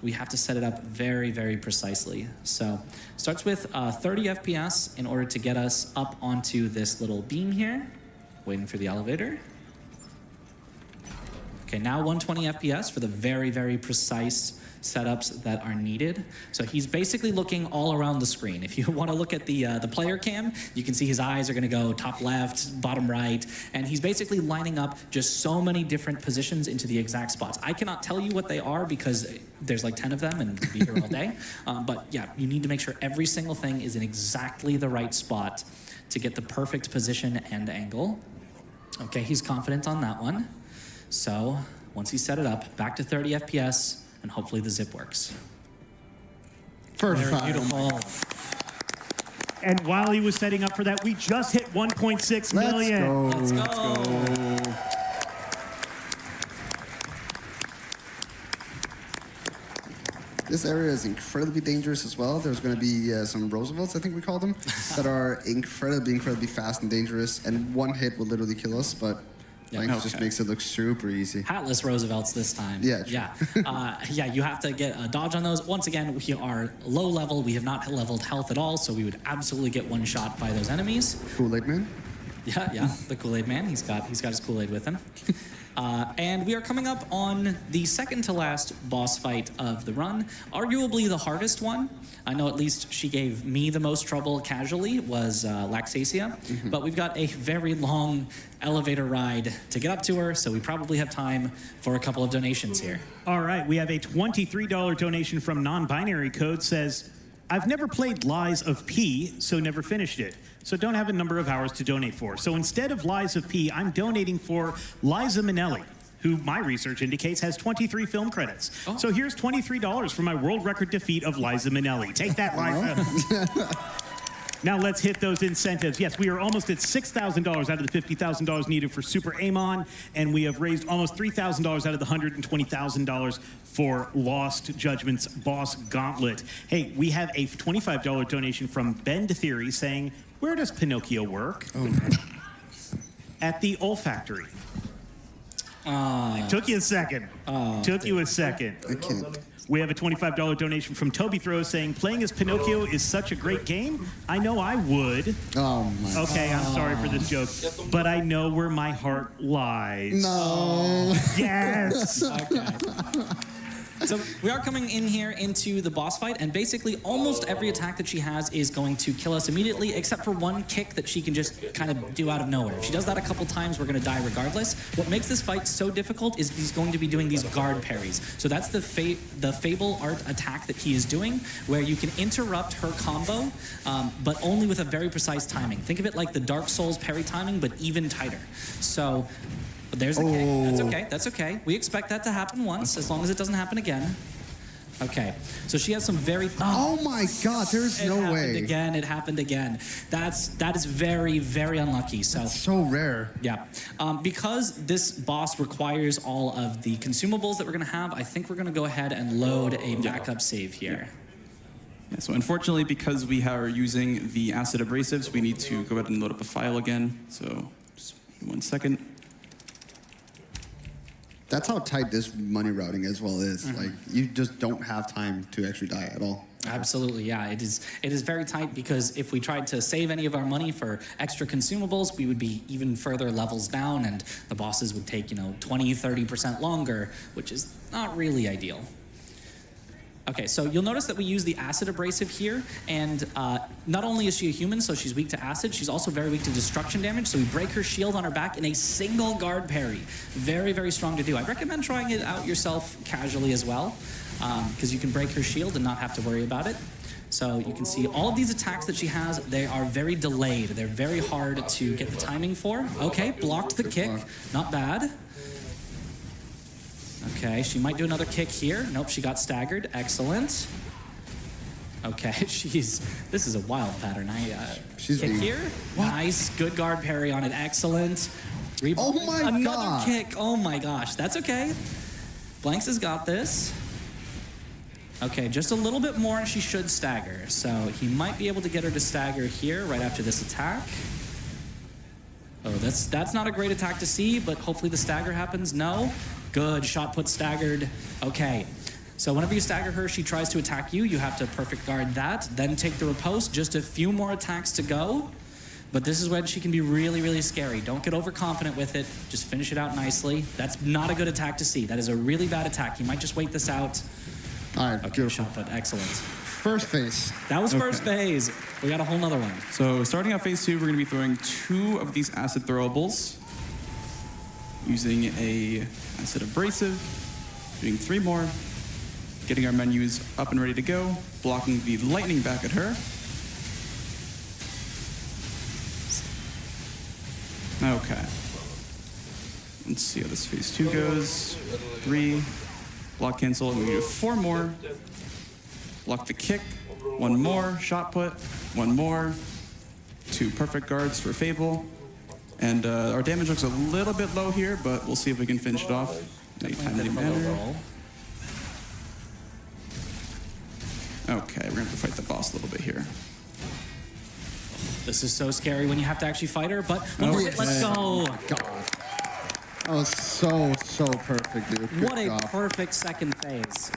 we have to set it up very, very precisely. So starts with 30 FPS in order to get us up onto this little beam here. Waiting for the elevator. Okay, now 120 FPS for the very, very precise setups that are needed. So he's basically looking all around the screen. If you want to look at the player cam, you can see his eyes are going to go top left, bottom right, and he's basically lining up just so many different positions into the exact spots. I cannot tell you what they are because there's like 10 of them and we'd be here all day. But yeah, you need to make sure every single thing is in exactly the right spot to get the perfect position and angle. Okay, he's confident on that one. So once he's set it up, back to 30 FPS, and hopefully the zip works. First Very time. beautiful. And while he was setting up for that, we just hit 1.6 million. Let's go. This area is incredibly dangerous as well. There's going to be some Roosevelts, I think we call them, that are incredibly, incredibly fast and dangerous. And one hit will literally kill us, but Blanks just makes it look super easy. Hatless Roosevelts this time. Yeah, true. Yeah, you have to get a dodge on those. Once again, we are low level. We have not leveled health at all, so we would absolutely get one shot by those enemies. Kool-Aid Man? Yeah, the Kool-Aid Man. He's got his Kool-Aid with him. And we are coming up on the second to last boss fight of the run, arguably the hardest one. I know at least she gave me the most trouble casually, was Laxacia. But we've got a very long elevator ride to get up to her, so we probably have time for a couple of donations here. All right, we have a $23 donation from non-binary code says, I've never played Lies of P, so never finished it. So don't have a number of hours to donate for. So instead of Lies of P, I'm donating for Liza Minnelli. who my research indicates has 23 film credits. Oh. So here's $23 for my world record defeat of Liza Minnelli. Take that, Liza. Now let's hit those incentives. Yes, we are almost at $6,000 out of the $50,000 needed for Super Amon, and we have raised almost $3,000 out of the $120,000 for Lost Judgment's Boss Gauntlet. Hey, we have a $25 donation from Bend Theory saying, where does Pinocchio work? Oh, At the olfactory. Took you a second. Took you a second. I can't. We have a $25 donation from Toby Throw saying, playing as Pinocchio is such a great game. I know I would. Oh, my. Okay, I'm sorry for this joke, but I know where my heart lies. No. Yes. Okay. So we are coming in here into the boss fight, and basically almost every attack that she has is going to kill us immediately, except for one kick that she can just kind of do out of nowhere. If she does that a couple times, we're going to die regardless. What makes this fight so difficult is he's going to be doing these guard parries. So that's the Fable Art attack that he is doing, where you can interrupt her combo, but only with a very precise timing. Think of it like the Dark Souls parry timing, but even tighter. So... But there's a kick. That's okay. That's okay. We expect that to happen once, as long as it doesn't happen again. Okay. So she has some very... Oh, my God. There's no way. It happened again. That is very, very unlucky. So... That's so rare. Yeah. Because this boss requires all of the consumables that we're going to have, I think we're going to go ahead and load a backup save here. Yeah, so unfortunately, because we are using the acid abrasives, we need to go ahead and load up a file again. So just 1 second. That's how tight this money routing as well is. Like, you just don't have time to actually die at all. Absolutely, yeah. It is very tight because if we tried to save any of our money for extra consumables, we would be even further levels down, and the bosses would take, 20, 30% longer, which is not really ideal. Okay, so you'll notice that we use the acid abrasive here, and not only is she a human, so she's weak to acid, she's also very weak to destruction damage, so we break her shield on her back in a single guard parry. Very, very strong to do. I'd recommend trying it out yourself casually as well, because you can break her shield and not have to worry about it. So you can see all of these attacks that she has, they are very delayed. They're very hard to get the timing for. Okay, blocked the kick. Not bad. Okay, she might do another kick here. Nope, she got staggered. Excellent. Okay, this is a wild pattern. She's kick being... here. What? Nice, good guard parry on it. Excellent. Oh my God. Another kick. Oh my gosh, that's okay. Blanks has got this. Okay, just a little bit more and she should stagger. So he might be able to get her to stagger here right after this attack. Oh, that's not a great attack to see, but hopefully the stagger happens. No. Good, shot put staggered. Okay, so whenever you stagger her, she tries to attack you. You have to perfect guard that, then take the riposte. Just a few more attacks to go. But this is when she can be really, really scary. Don't get overconfident with it. Just finish it out nicely. That's not a good attack to see. That is a really bad attack. You might just wait this out. All right, Okay, beautiful. shot put, excellent. First phase. That was first phase. We got a whole nother one. So starting out phase 2, we're going to be throwing 2 of these acid throwables. Using a acid abrasive, doing 3 more, getting our menus up and ready to go, blocking the lightning back at her. Okay. Let's see how this phase 2 goes. 3, block cancel, and we do 4 more. Block the kick, 1 more, shot put, 1 more, 2 perfect guards for Fable. And our damage looks a little bit low here, but we'll see if we can finish it off in a timely manner. Okay, we're gonna have to fight the boss a little bit here. This is so scary when you have to actually fight her, but one more hit, let's go. God. That was so perfect, dude. Good What a job. perfect second phase.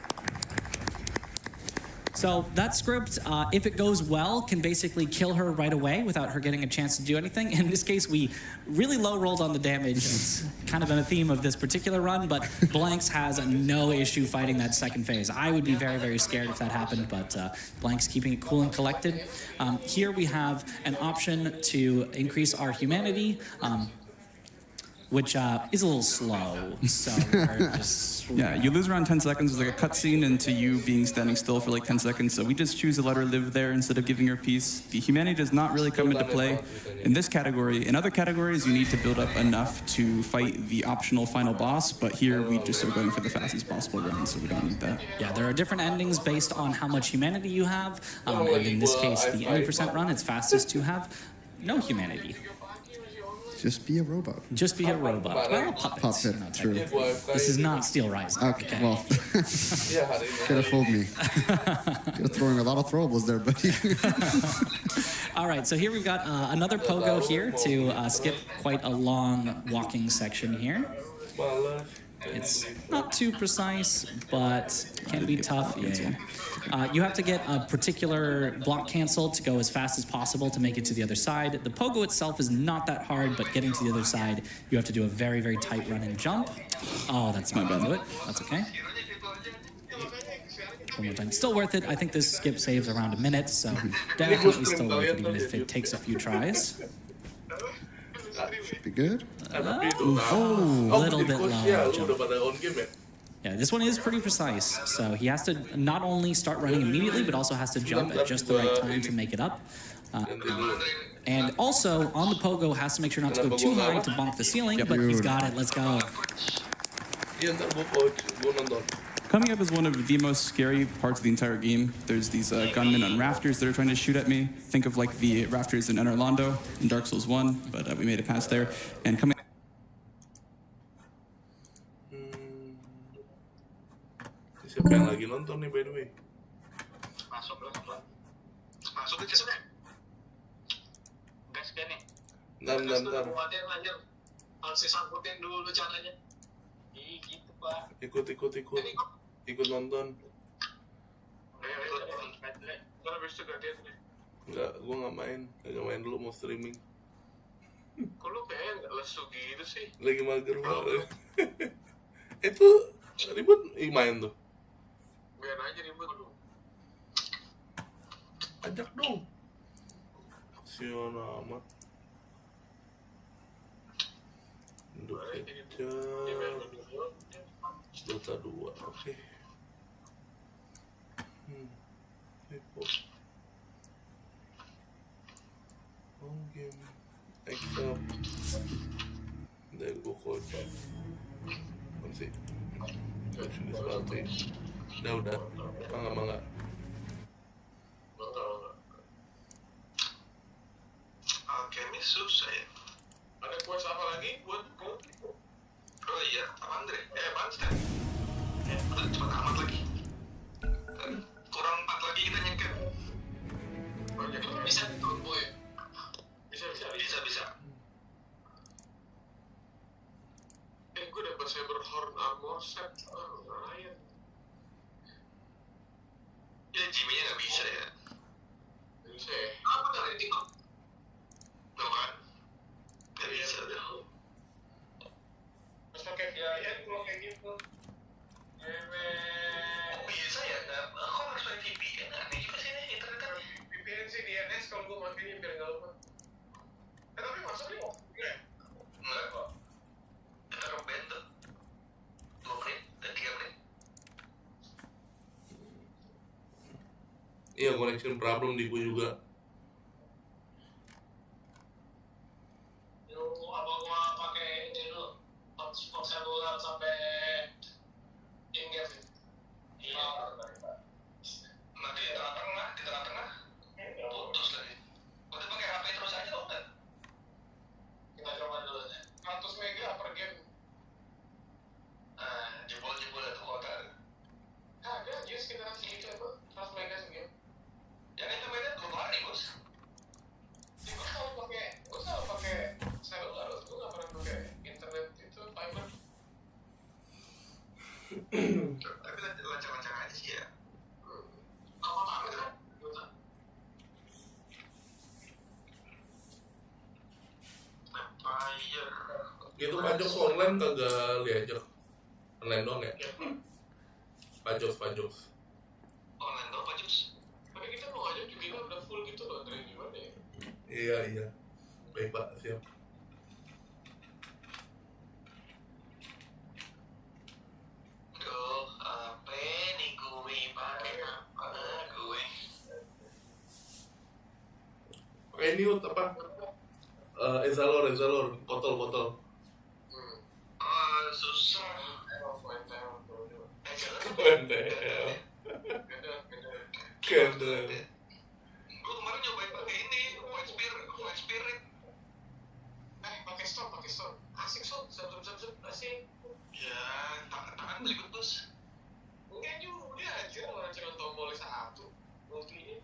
So that script, if it goes well, can basically kill her right away without her getting a chance to do anything. In this case, we really low rolled on the damage. It's kind of a theme of this particular run, but Blanks has no issue fighting that second phase. I would be very, very scared if that happened, but Blanks keeping it cool and collected. Here we have an option to increase our humanity. which is a little slow. So we're just Yeah, you lose around 10 seconds. There's like a cutscene into you being standing still for like 10 seconds. So we just choose to let her live there instead of giving her peace. The humanity does not really come into play in this category. In other categories, you need to build up enough to fight the optional final boss. But here we just are going for the fastest possible run, so we don't need that. Yeah, there are different endings based on how much humanity you have. And in this case, the 80% run, it's fastest to have no humanity. Just be a robot. Just be a robot. Well, puppets. Puppet, You know, true. technically. This is not Steel Rising. Okay, well, could have fooled me. You're throwing a lot of throwables there, buddy. All right, so here we've got another pogo here to skip quite a long walking section here. It's not too precise, but can be tough. Yeah. You have to get a particular block canceled to go as fast as possible to make it to the other side. The pogo itself is not that hard, but getting to the other side, you have to do a very, very tight run and jump. Oh, that's my bad. That's okay. One more time. Still worth it. I think this skip saves around a minute, so definitely still worth it, even if it takes a few tries. Should be good. A little bit low. Yeah, this one is pretty precise. So he has to not only start running immediately, but also has to jump at just the right time to make it up. And also, on the pogo, has to make sure not to go too high to bonk the ceiling, but he's got it. Let's go. Coming up is one of the most scary parts of the entire game. There's these gunmen on rafters that are trying to shoot at me. Think of like the rafters in Orlando in Dark Souls 1, but we made it past there. And coming Siapa yang lagi nonton nih by the way? Masuk ke sini. Gas kan nih. Ntar. Harus sangkutin dulu caranya. Ih, gitu, Pak. Ikut nonton. Kalau habis itu gantian nih. Enggak, gua nggak main dulu, mau streaming. Kok lu kayak nggak lesu gitu sih? Lagi mager banget. Itu ribut, main tuh. Biar aja ribut dulu. Ajak dong. Aksion amat. Untuk kecap. Dota 2, oke. Home game. Except. Dari gua kocak. Masih. Sini sepatu. Udah. Mangga. Oke, ini susah ya. Ada quest apa lagi buat kamu? Oh iya, Andre. Banster. Udah cepet amat lagi. Kurang 4 lagi kita nyengket. Bisa turbo ya? Bisa. Gue dapet Cyberhorn armor set. Lumayan. Ya, Jimmy-nya nggak bisa ya. Bisa ya? Apa dari TikTok? Tuh kan? Nggak bisa dah. Terus pakai VPN kalau kayak gitu. Kok bisa ya? Kok harus pakai VPN? Aneh juga sih nih internet. VPN sih DNS kalau gue matiin biar nggak lupa. Tapi masuk nih kok? Enggak kok. Kita nge-ban tuh 2 menit dan 3 menit. Iya, connection problem di gua juga. Apa gua pakai ini dulu? Hotspot seluler sampai in-game sih? Iya. Nah, di tengah-tengah putus lagi. Udah pakai HP terus aja dong kan? Kita coba dulu aja. 100 mega per game. Jebol itu kota. Kagak, dia sekitar segitu apa? 100 mega segini. Yang itu mainnya 2 hari, bos. Ya, gue selalu pakai seluler, gue gak pernah pakai internet itu, fiber. Tapi lancar-lancar aja sih ya. Apa banget kan? Dota. Empire. Itu pajok online kagak diajak. Online dong ya? Pajok. Online dong, Pak Jus. Tapi kita mau ngajak juga udah full gitu loh, dari gimana ya? Iya. Baik Pak, siap. ini apa? Ezalor, kotol. Susah. Kendel. Gue kemarin nyobain pakai ini, White Spirit. Pakai stop. Asik sob, zap, asik. Ya, tangan belibet bos. Enggak juga, dia aja orang cuma tombolnya satu. Ultinya.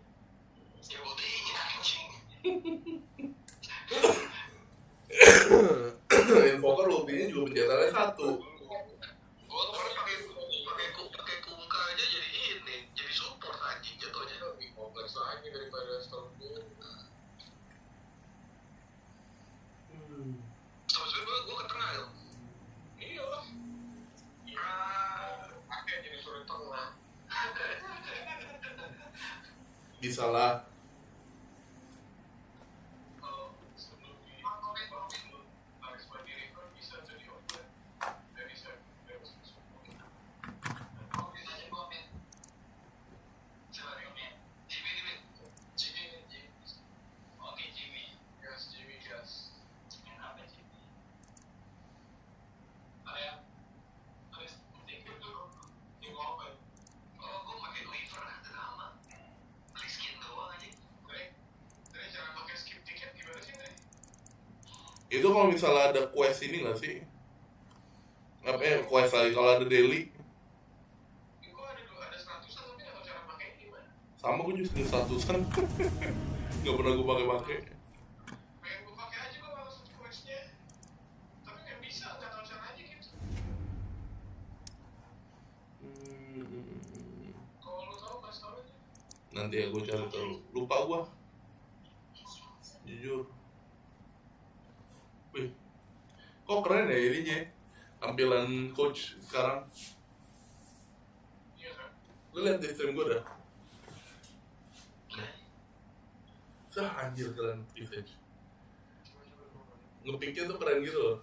Ya ultinya anjing. Invoker ultinya juga pencetannya 1. Gue kemarin pakai kungka aja jadi support anjing jatuhnya. Lebih kompleks lagi daripada Stormbolt. Sebenarnya gue ke tengah dong. Iya lah. Pakai jadi suruh tengah. Bisa lah. Itu kalau misalnya ada quest ini nggak sih? Quest lagi kalau ada daily. Sama gue juga 100-an. Nggak pernah gue pakai. Pengen gue pakai aja gue malas untuk questnya. Tapi nggak bisa, nggak tahu caranya gitu. Kalau lu tahu kasih tahu aja. Nanti ya gue cari tahu. Lupa gue. Jujur. Wih, kok keren ya ininya, tampilan coach sekarang. Iya kan? Lu liat di stream gue dah. Anjir keren Visage. Ngepicknya tuh keren gitu loh.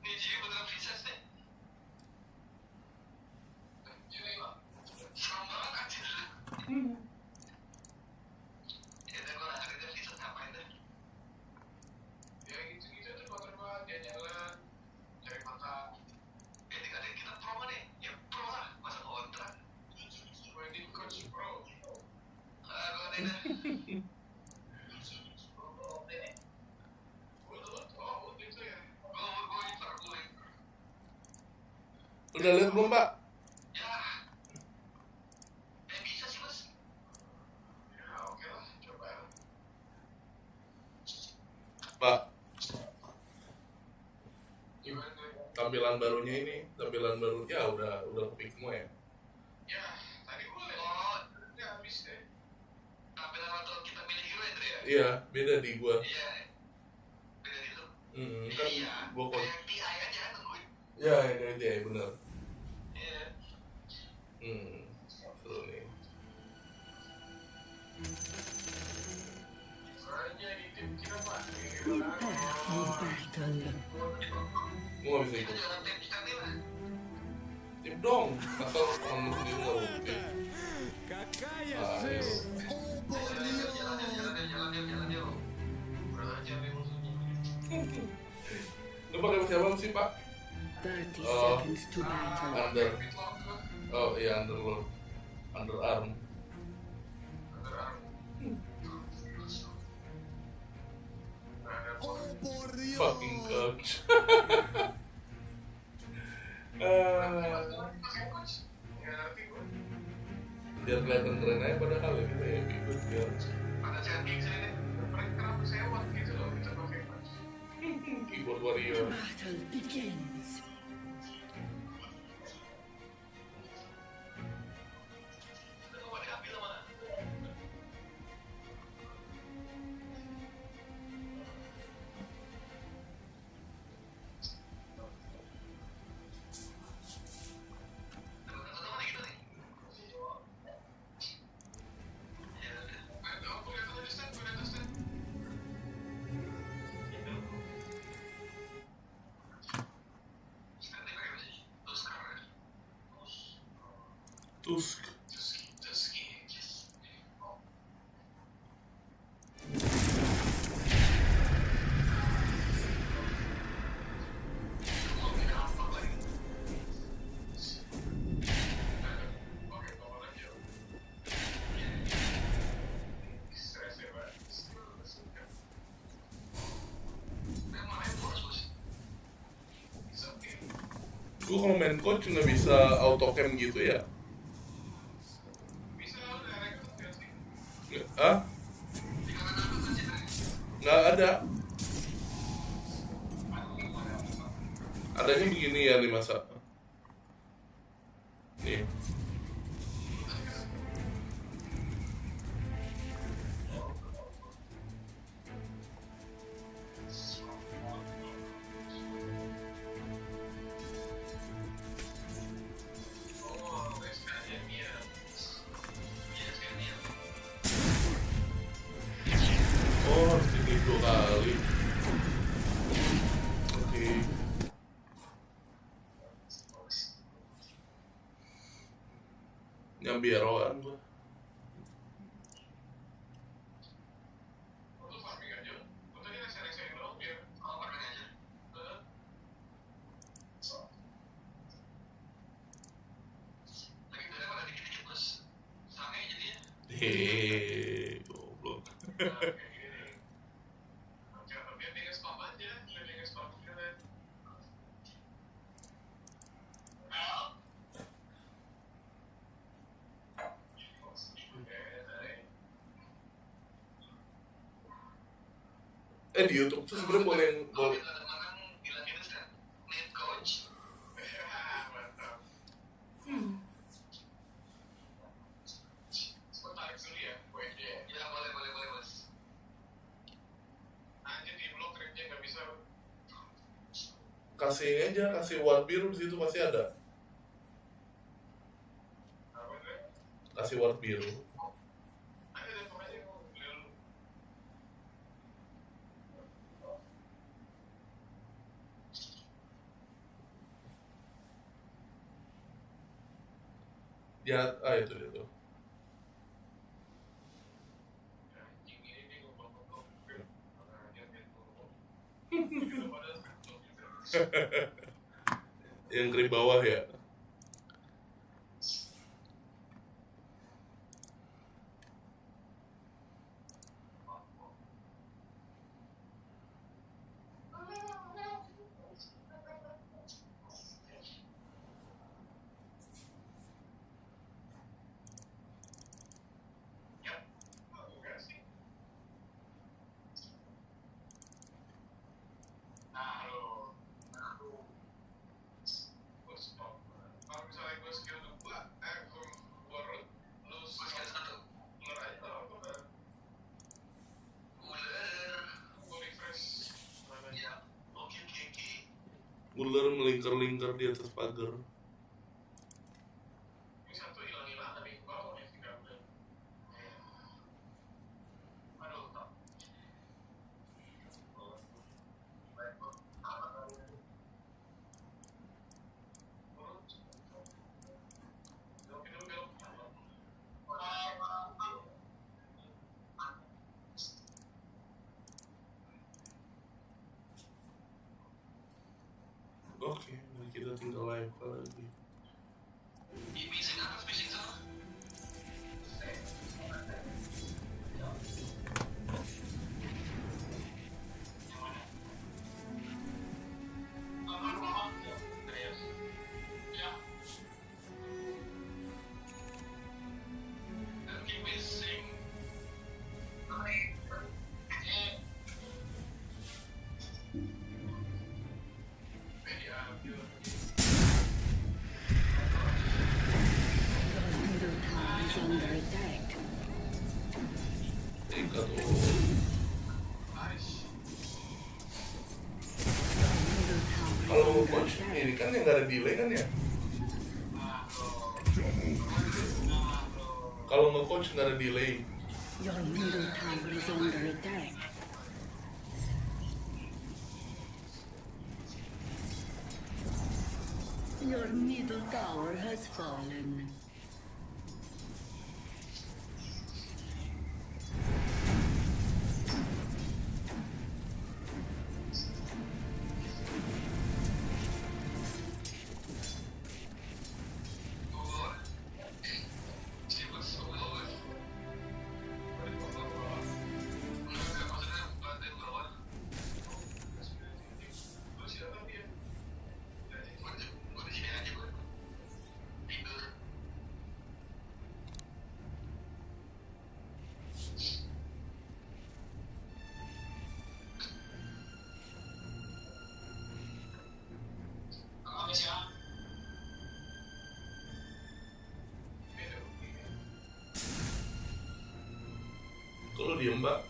Nih jadi beneran Visage nih. Jadi lah, serem banget anjir. Ya dan gue nggak ada Visage ngapain deh. Ya gitu tuh buat dia jalan cari makan. Tinggal kita pro nih, ya pro lah, masa kontrak. Wedding coach pro. Gue ada dah. Udah lihat belum, Pak? Ya, bisa sih mas. Ya oke lah, coba. Pak, Gimana tuh? tampilan barunya ini, tampilan baru ya udah kepick semua ya. Ya, tadi gue lihat. Ya habis deh. Tampilan waktu kita pilih hero ya, Dre ya? Iya, beda di gua. Iya. Beda di lu. Kan Iya. gua Kayak TI aja tungguin. Ya, ini benar. Iya. Seru nih. Soalnya di tim kita Pak. Prepare for battle. Gua nggak bisa Kita ikut. jalan tim kita nih lah. Tip dong, asal kamu sendiri nggak rugi. Ayo. Jalan yuk. Kurang ajar nih musuhnya. Lu pakai siapa sih, Pak? 30 seconds to battle. Under. Oh iya, Underlord. Underarm. Fucking coach. Biar kelihatan keren aja padahal ya kita ya ikut biar Ada chatting sini nih. Mereka kenapa sewot gitu loh kita pakai coach. keyboard warrior. Battle begins. Itu mau diambil mana? Tusk. Gua kalau main coach nggak bisa auto cam gitu ya? Bisa direct nggak sih? Hah? Nggak ada. Adanya begini ya nih masa. Nih. Oh, harus diklik 2 kali. Oke. Nyambi eroan gua. Untuk farming aja. Untuk kita sharing-sharing dong biar farming aja. Lagi beda pada dikit-dikit bos. Sange jadinya. Hehehe, goblok. Kayak gini nih. Jangan biar dia spam aja. Biar dia spam kalian. Di YouTube tuh sebenarnya boleh kasih aja, kasih warna biru di situ pasti ada. Kasih warna biru. Ya, itu dia tuh. Yang kiri bawah ya. Ular melingkar-lingkar di atas pagar. Ini satu hilang-hilang tapi bawah nih tinggal. Aduh, tak. Oke, kita tinggal live lagi. Middle tower is under attack. Tingkat tuh. Middle tower Kalau is under coach attack. ini kan yang nggak ada delay kan ya? Kalau nge-coach nggak ada delay. Your middle tower is under attack. Your middle tower has fallen. lu diem mbak.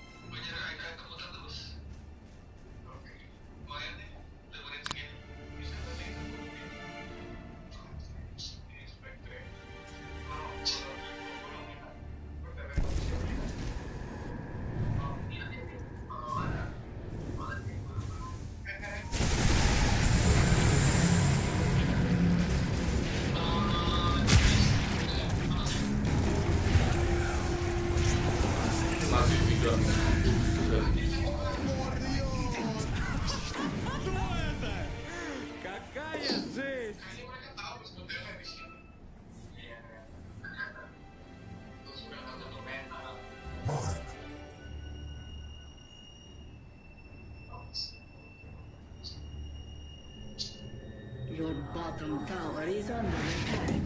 Masih 3. Your bottom tower is under attack.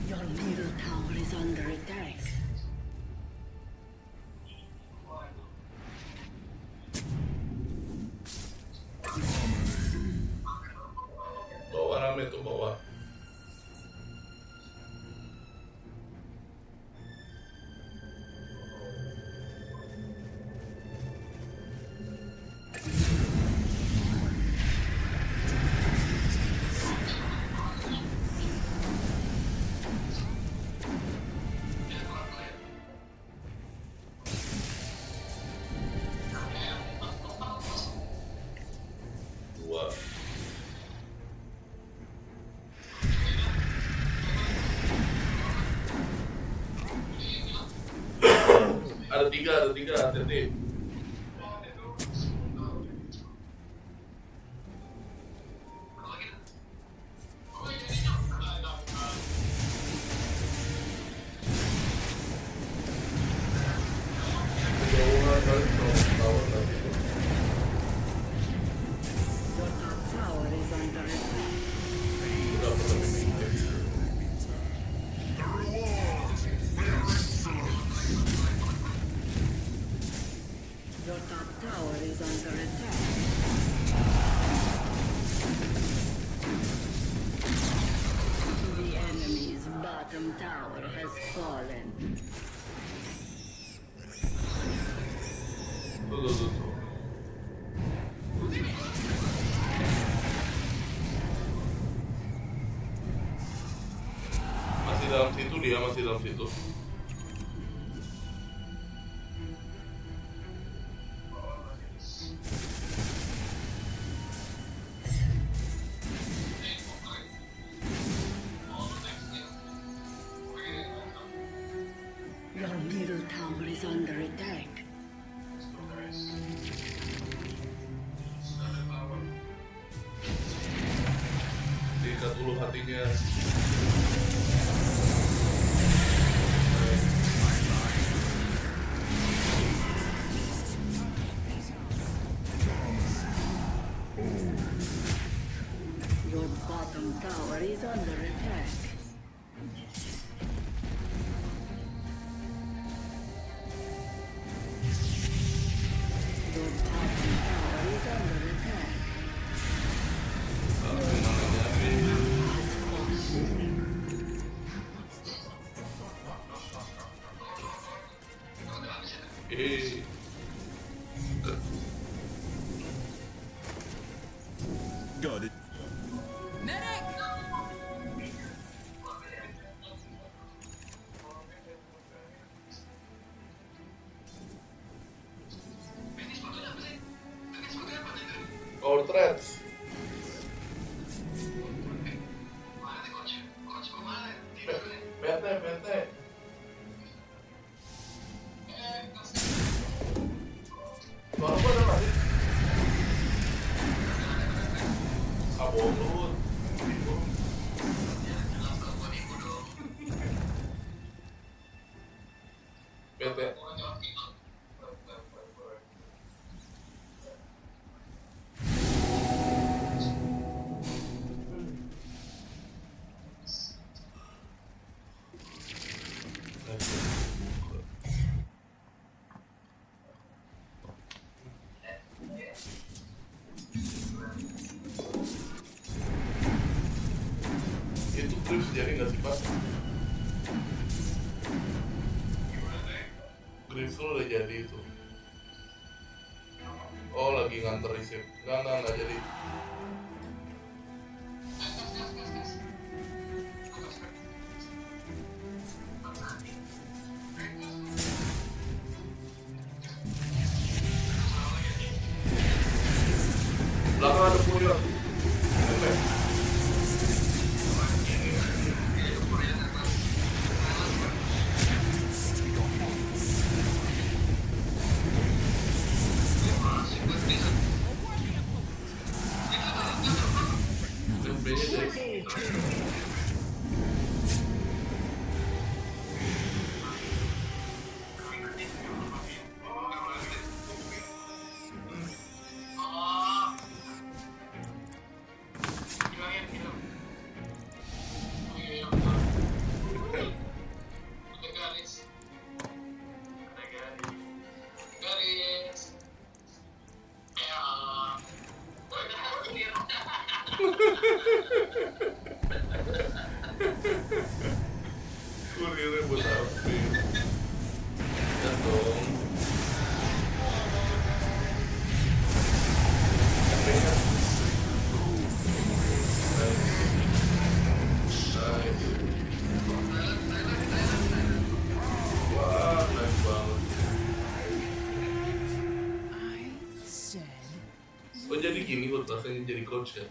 Your middle tower is under attack. Bawah rame tuh bawah. Dua. Ada tiga, hati-hati. Kejauhan kali tahun nanti. Your top tower is under attack. Udah pernah mikir. Your top tower is under attack. The enemy's bottom tower has fallen. Tuh. Masih dalam situ dia, masih dalam situ. Your middle tower is under attack. Diikat dulu hatinya. Your bottom tower is under attack. Your bottom tower is under attack. Eh, Got it. power threats. Bete. PT. Itu Chris jadi nggak sih Pak? Chris udah jadi itu. Oh lagi nganter receipt. Nggak jadi. Belakang ada Puyo. Kurirnya buat apa? Ya dong. Wah, nice banget. Oh jadi gini kok rasanya jadi coach ya?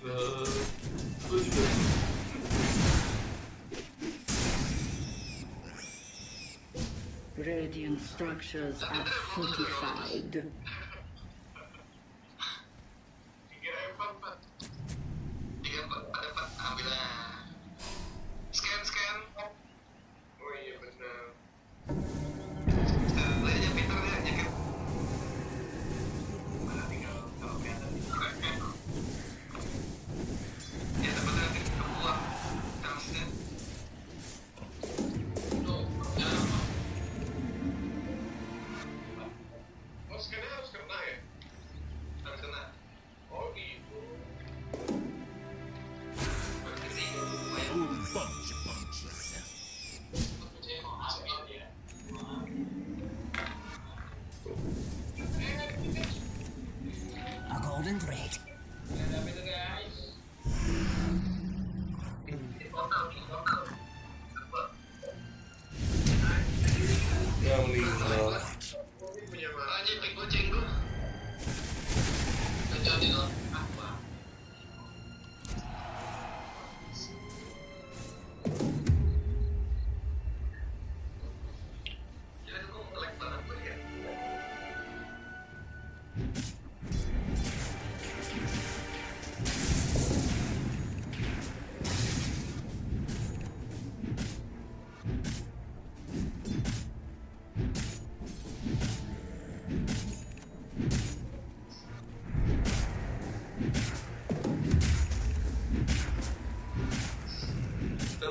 Gue juga. Radiant structures are fortified. Scan. Oh iya benar. A golden thread. Yang meninggal.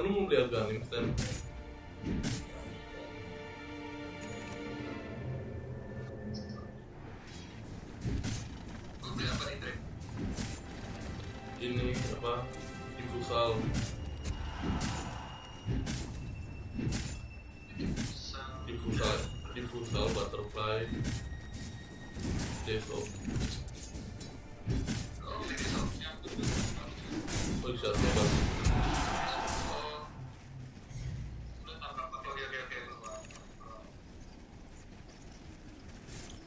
Lu mau beli agak nih, Stan? Ini apa? Diffusal butterfly default. Oh, shotnya bagus.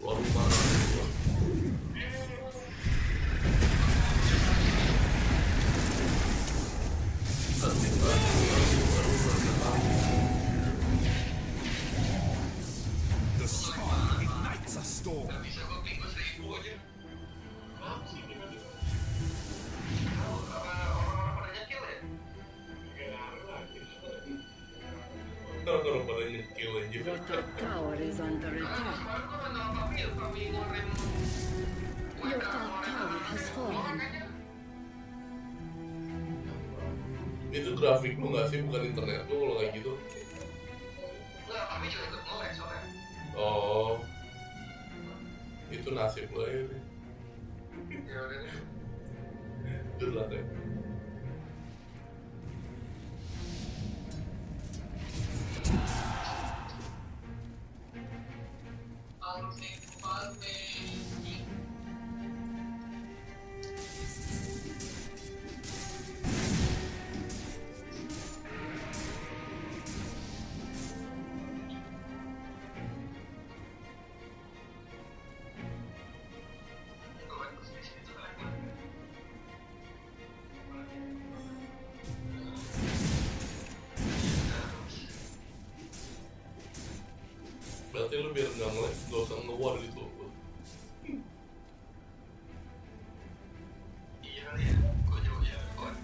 Warung mana? The spark ignites a storm. Bisa kok 1000 aja. Orang pada nyekill aja. Your top tower is under attack. Your top tower has fallen. Itu grafik lu nggak sih, bukan internet lu kalau kayak gitu? Oh, itu nasib lo ya. Good luck ya. Berarti lu biar nggak nge-lag, gak usah nge-war gitu. Iya ya, gue jauh ya, boleh.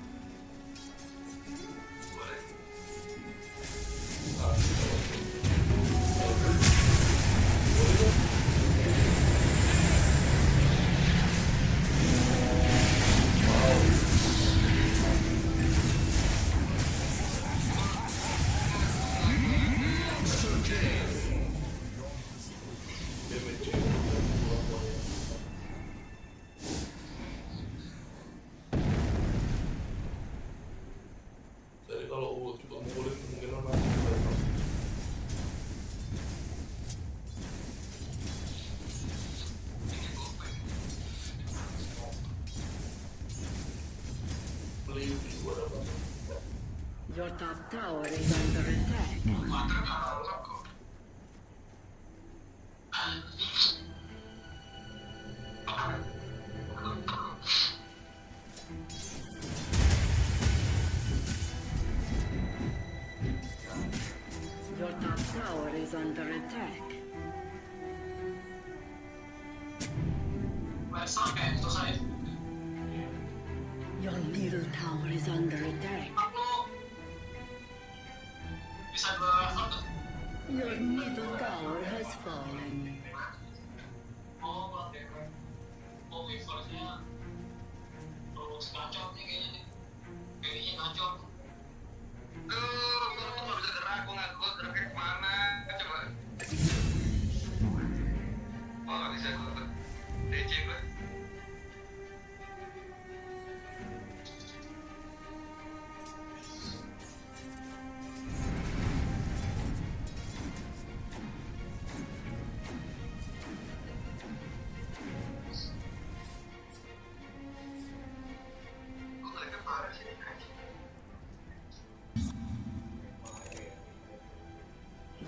Jadi kalau ulu cepet mukulin kemungkinan masih datang. Beli gua dapat. Your top tower is under attack. Your top tower is under attack. Your middle tower is under attack. Your middle tower has fallen.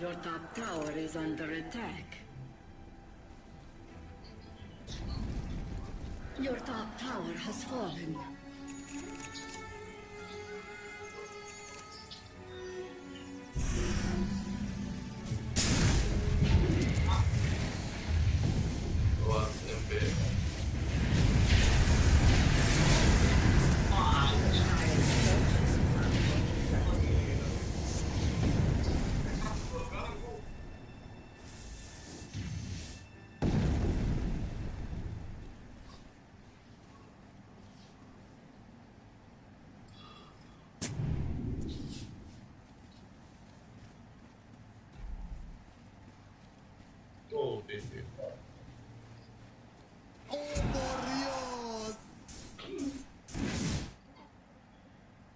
Your top tower is under attack. Your top tower has fallen. Wah, MP. Oh, TV.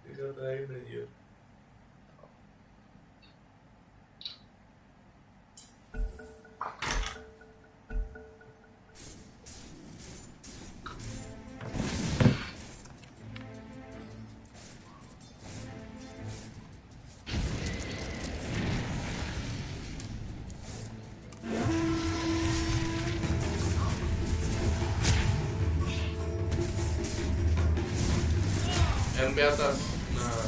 Dikatain aja. MP atas. Nah,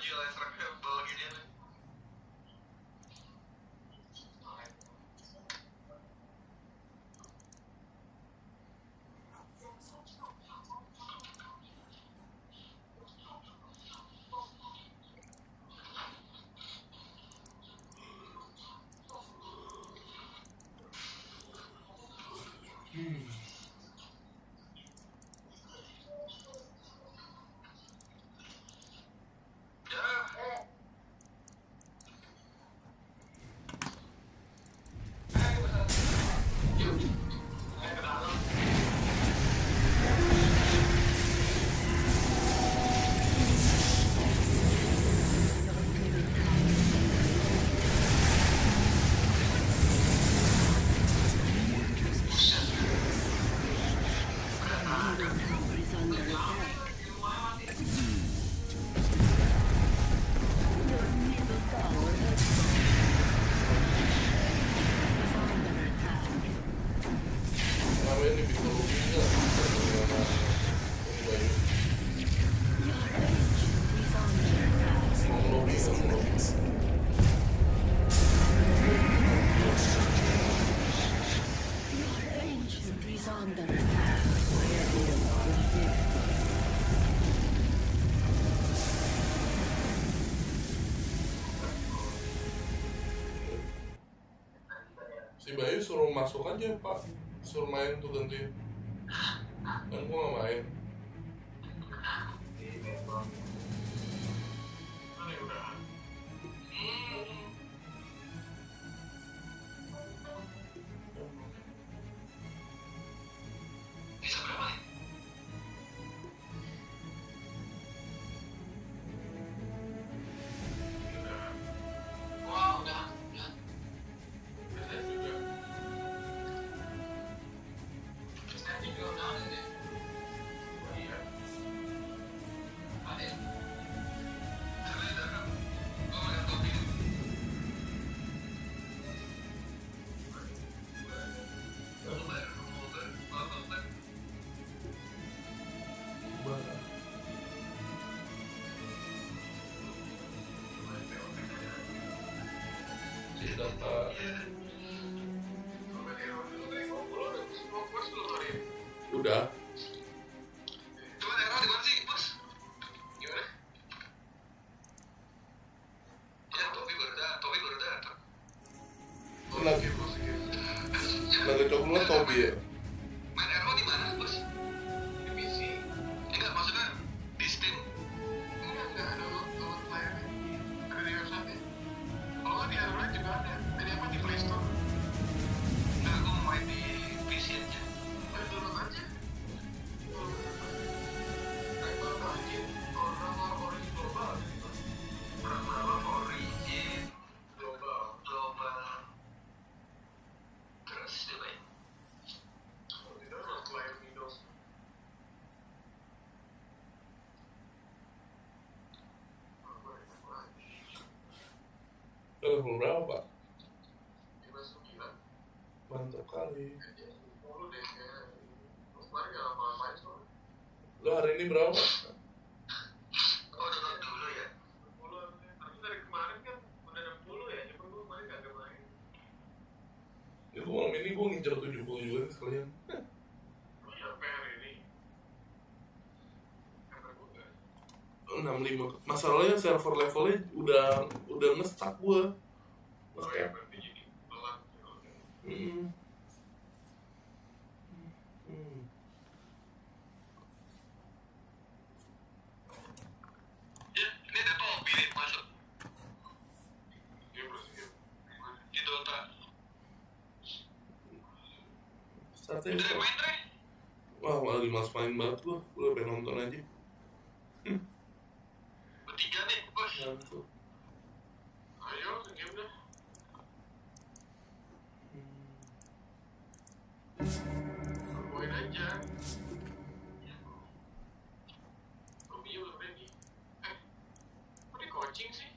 gila, serangkabel gini nih. Namanya ini bisa rugi nggak? Si Bayu suruh masuk aja pak, suruh main tuh ganti. Kan gua nggak main. Bisa berapa nih? Wah, udah. Standing juga udah ada deh. Iya. Ada ya? Gue ngeliat topi. Si Dota. Udah. Coba daerah di mana sih, Bos? Gimana? Ya, topi baru datang. Lagi coba topi ya. Main RO di mana, Bos? Di PC. Enggak, maksudnya di Steam. Enggak ada download layarnya. Ada di website-nya. Kalau nggak di Android juga ada. Ada apa di Play Store? Enggak, aku mau main di PC aja. Main download aja. Ragnarok Origin. Ragnarok Origin global. Ragnarok Origin global. Terus coba ya. Tidak ada layar Windows. Level berapa? 59. Mantap kali. 10 deh kayaknya. Kemarin nggak lama-lamain soalnya. Lo hari ini berapa? Oh, download dulu ya? 10 tapi dari kemarin kan udah 60 ya, cuma gue kemarin nggak main. Ya gue malam ini gue ngincer 70 juga nih sekalian. Oh iya, PR ini. Karena gue nggak. 65. Masalahnya server levelnya udah nge-stuck gue. Oh ya, berarti jadi pelan. Hmm. Ya, ini ada topi nih masuk. Iya, bro. Di Dota. Startnya Udah main, Tre? wah lagi males main banget gue pengen nonton aja. Bertiga nih, Bos. Ngantuk. Ayo, game dah. Poin aja. Topi belum ready. Kok di coaching sih?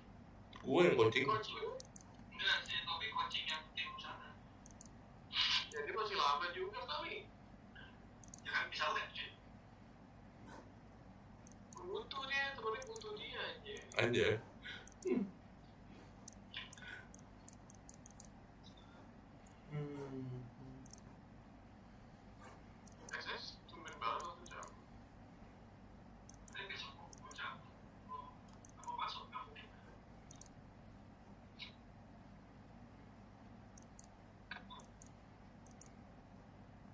Gue yang coaching. Enggak, si Topi coaching yang tim sana. Jadi masih lama juga kali. Ya kan bisa lihat cuy. Buntu dia, temennya buntu dia aja. Anjay. Tumben banget waktu jam. Ini besok mau jam. Mau masuk kamu.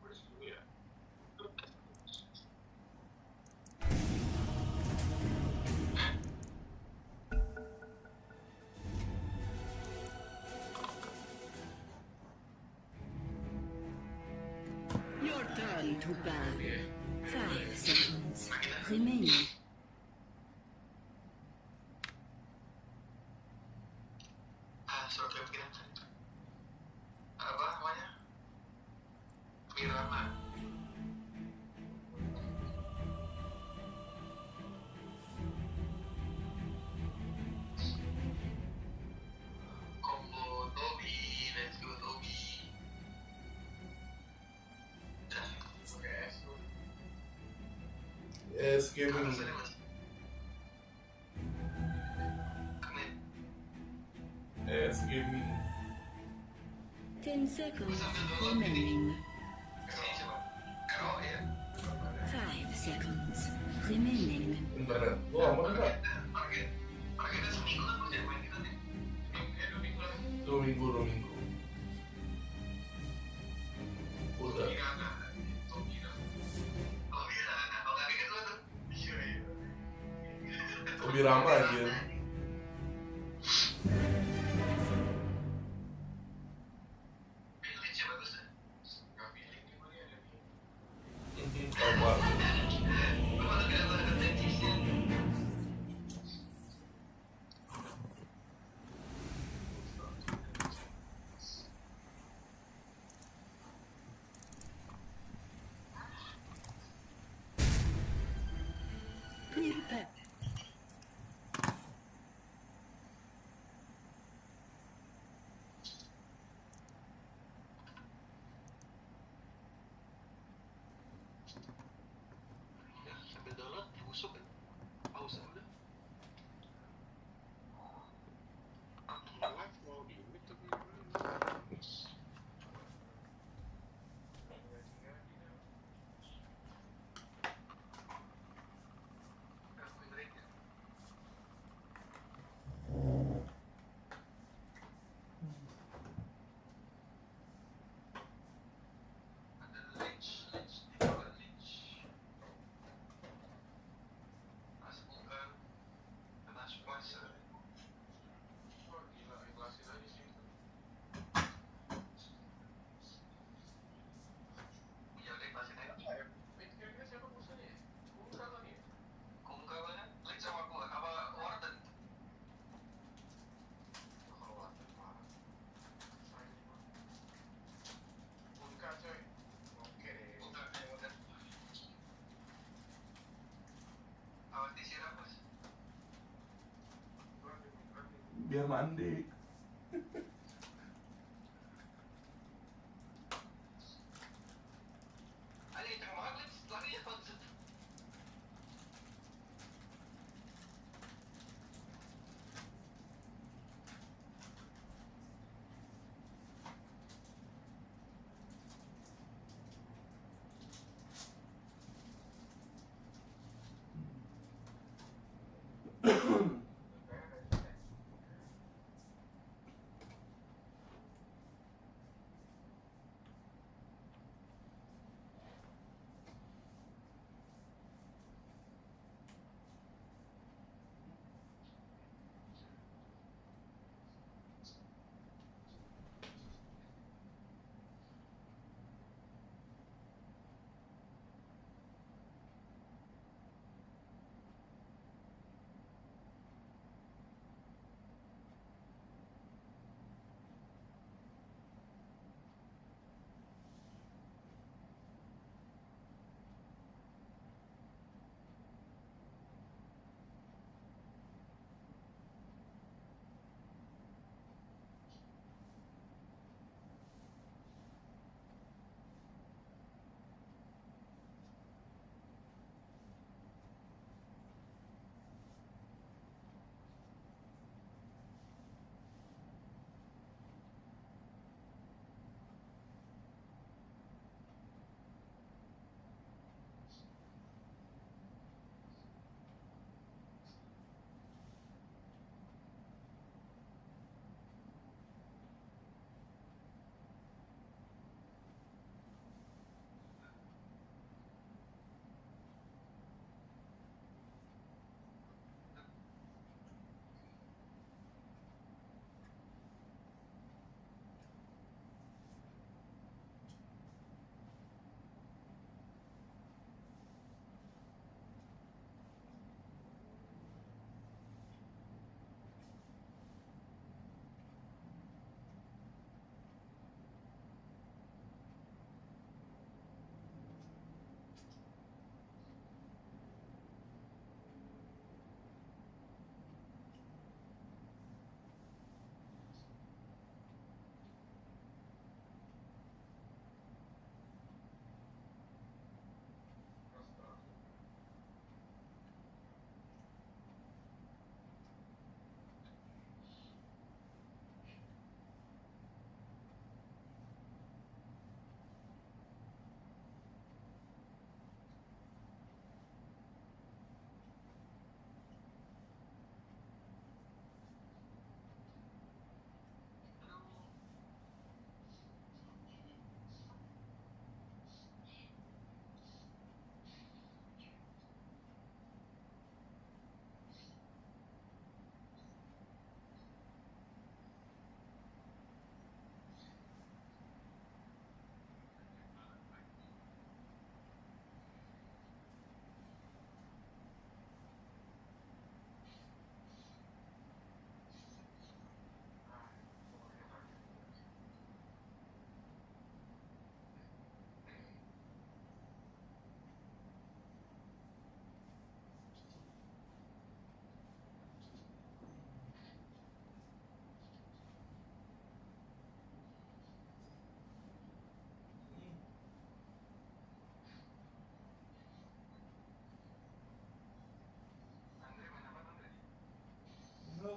Boleh dulu ya. Your turn to battle. 5 seconds remaining. Surat yang bikin apa namanya? Irama. Combo Tobi, let's go Tobi. Oke, Yes, gaming. Yes, gaming. 10 seconds remaining. kesini coba. Oh iya. 5 seconds remaining. Internet. Lu aman nggak? Marketnya seminggu kan gue jangan main kita nih. 2 minggu lah. 2 minggu. Udah. Tobi nggak. Oh iya, kalau nggak kayak gitu tuh. Iya. Lebih ramah aja. Village bagus deh. Nggak feeling gimana ya dia. Apa? Gue malah gak ada tensinya. Prepare. Sambil download busuk kan. Pause udah. Live mau di mute tapi ada Lynch di bawah Lynch. Masukkan kena sponsor. Wah gila, ikhlasin aja sih. Iya, ikhlasin aja. Kira-kira siapa musuhnya ya? Kungka kali ya? Kungka banget. Link sama gua, apa Warden? Kalau Warden parah. Sayang banget. Kungka coy. Oke deh. Kungka yang udah. Awas disiram bos. Biar mandi. Ayo kenceng banget Lynch, larinya maksud.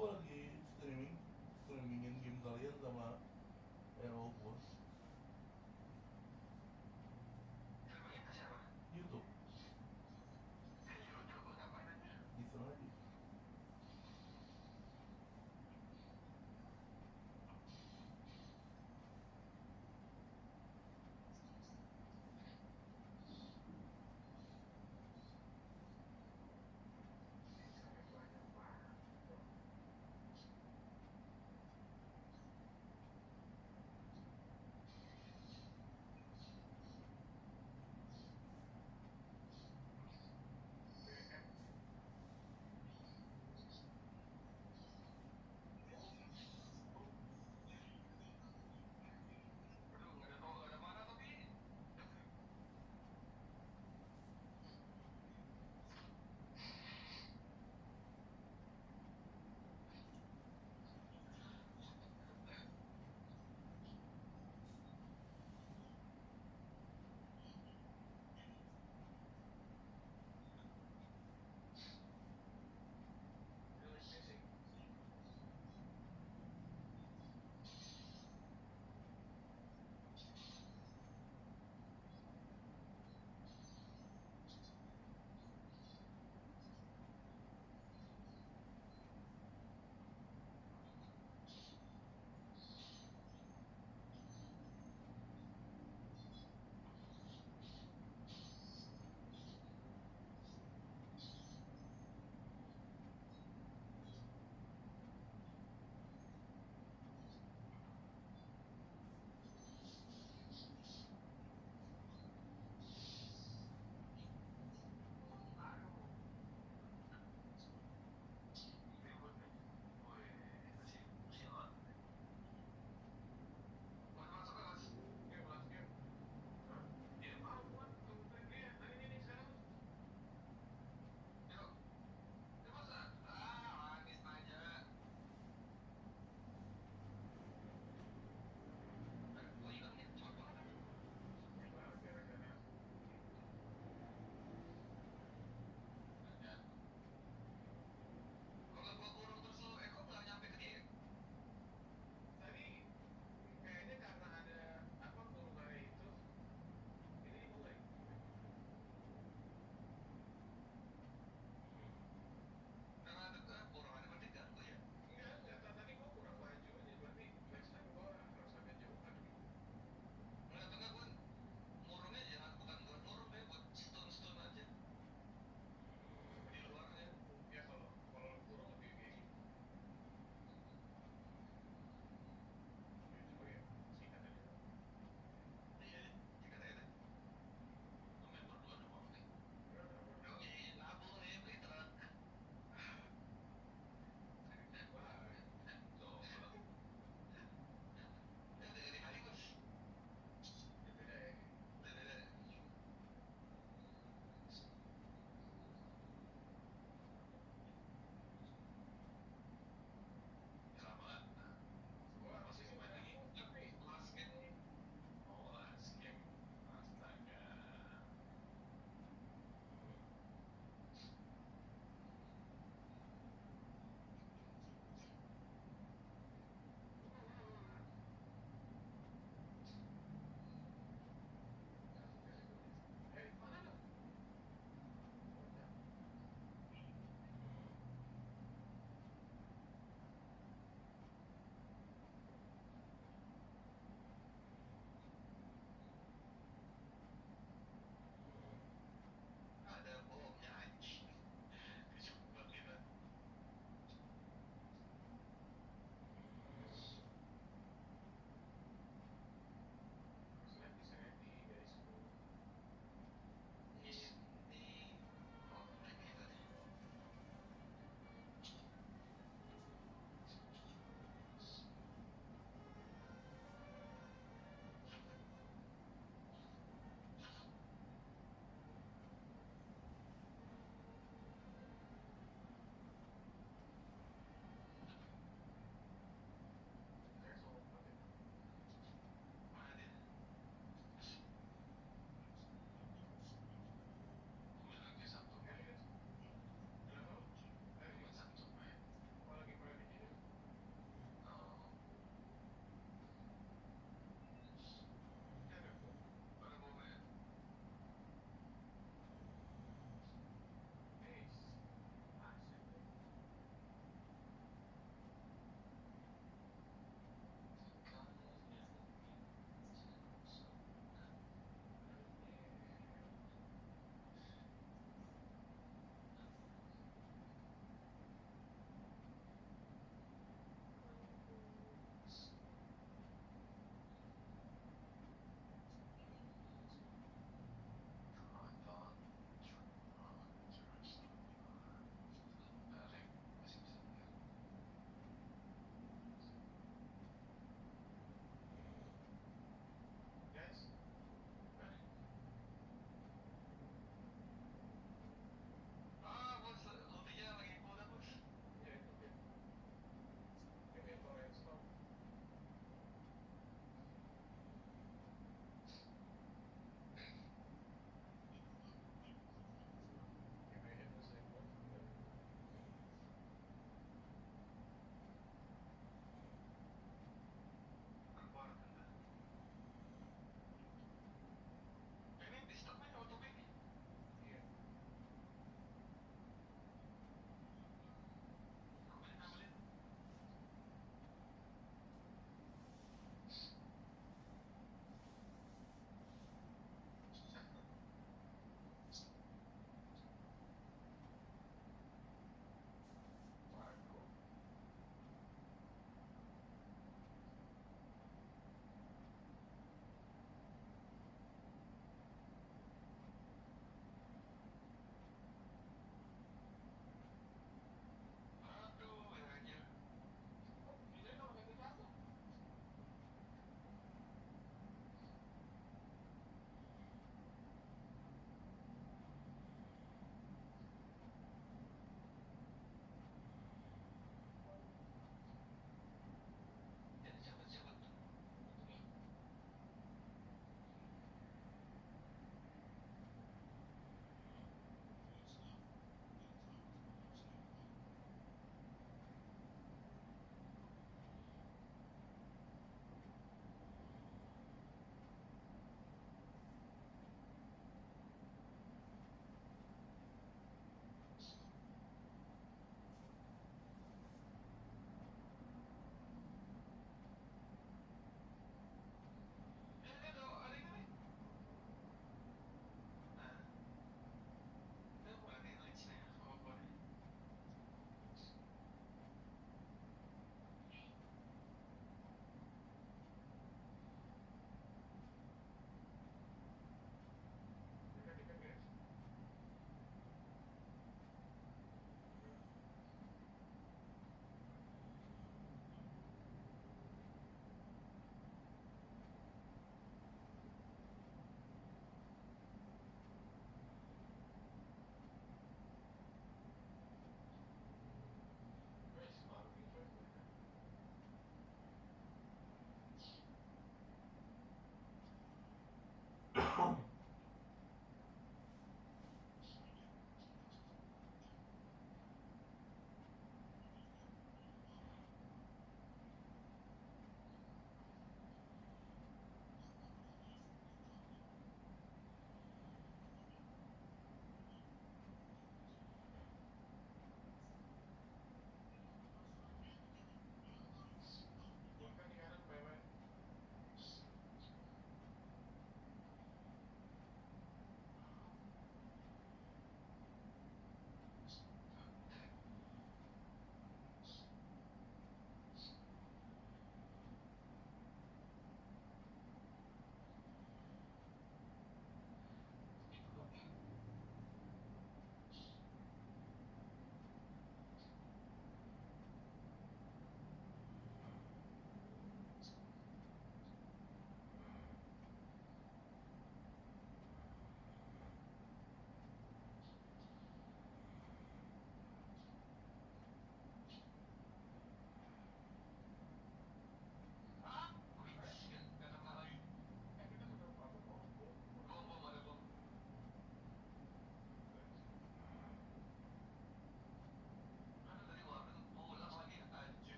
gua lagi streamingin game kalian sama RO gua. YouTube. Gitu aja.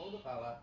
udah kalah.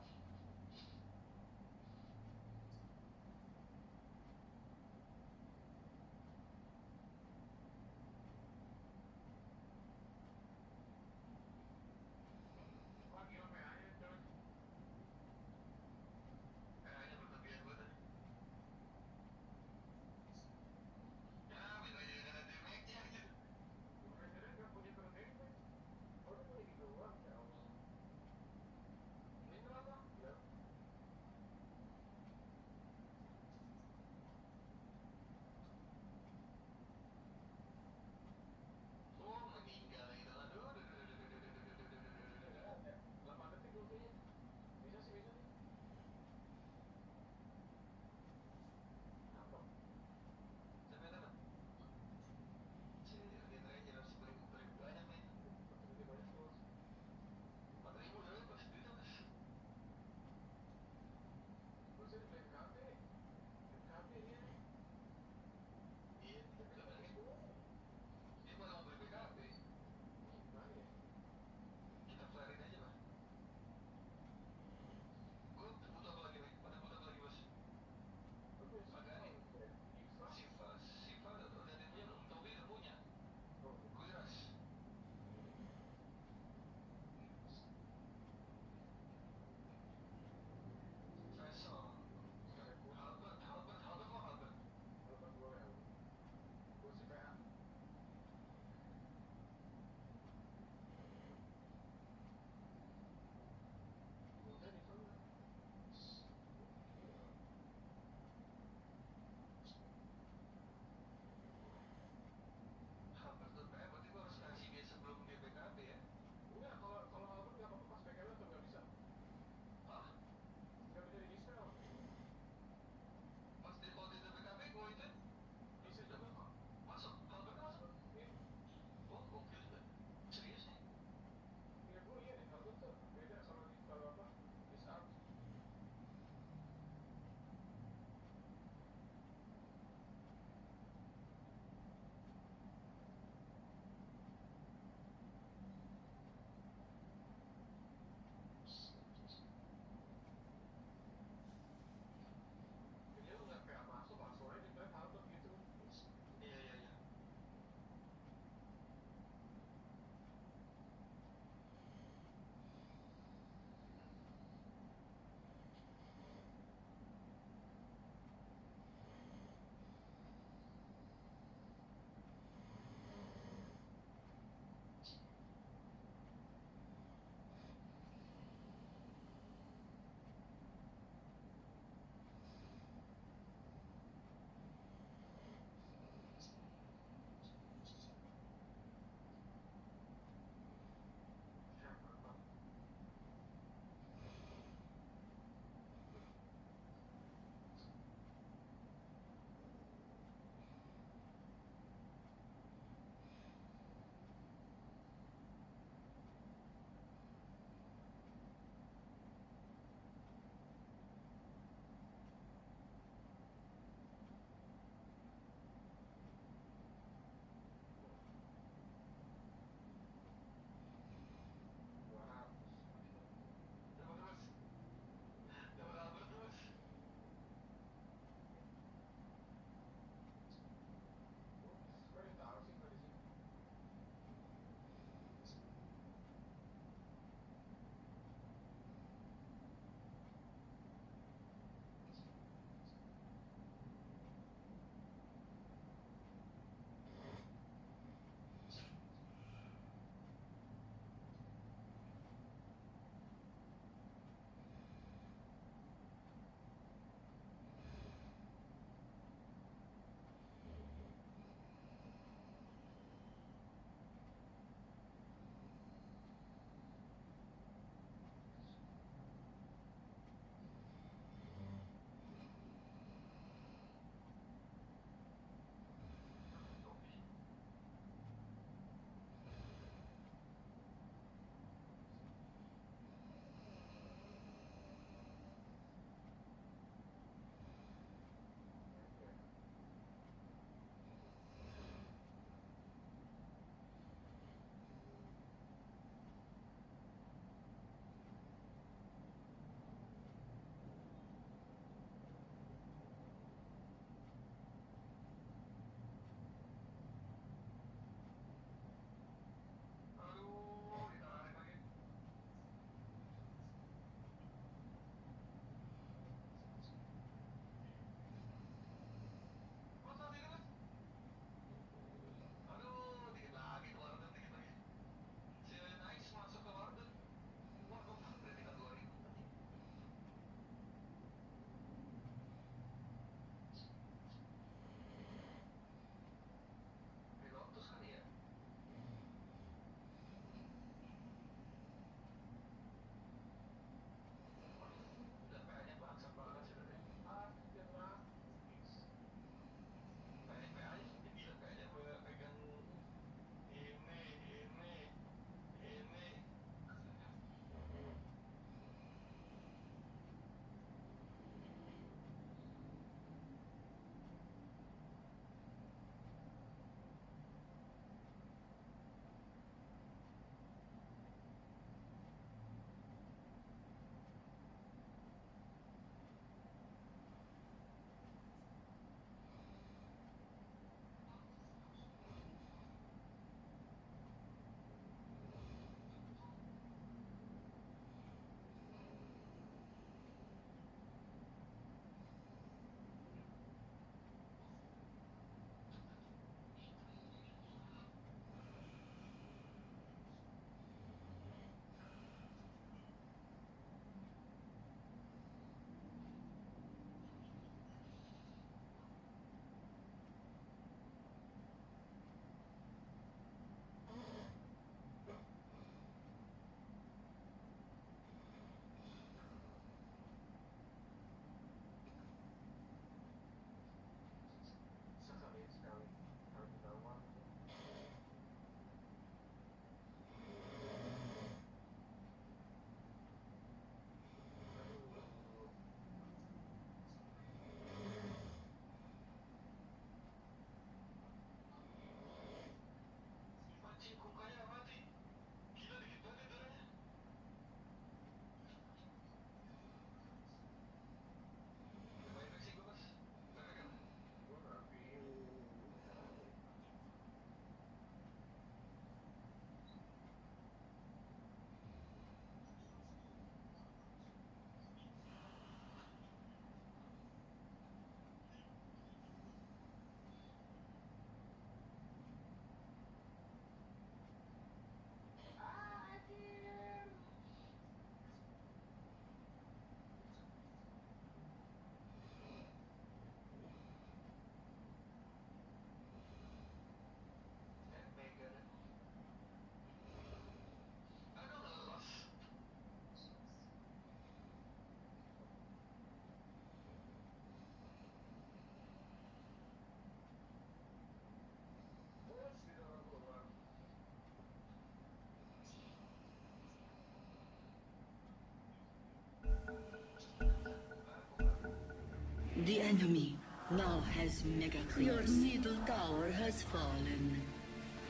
The enemy now has mega creeps. Your middle tower has fallen.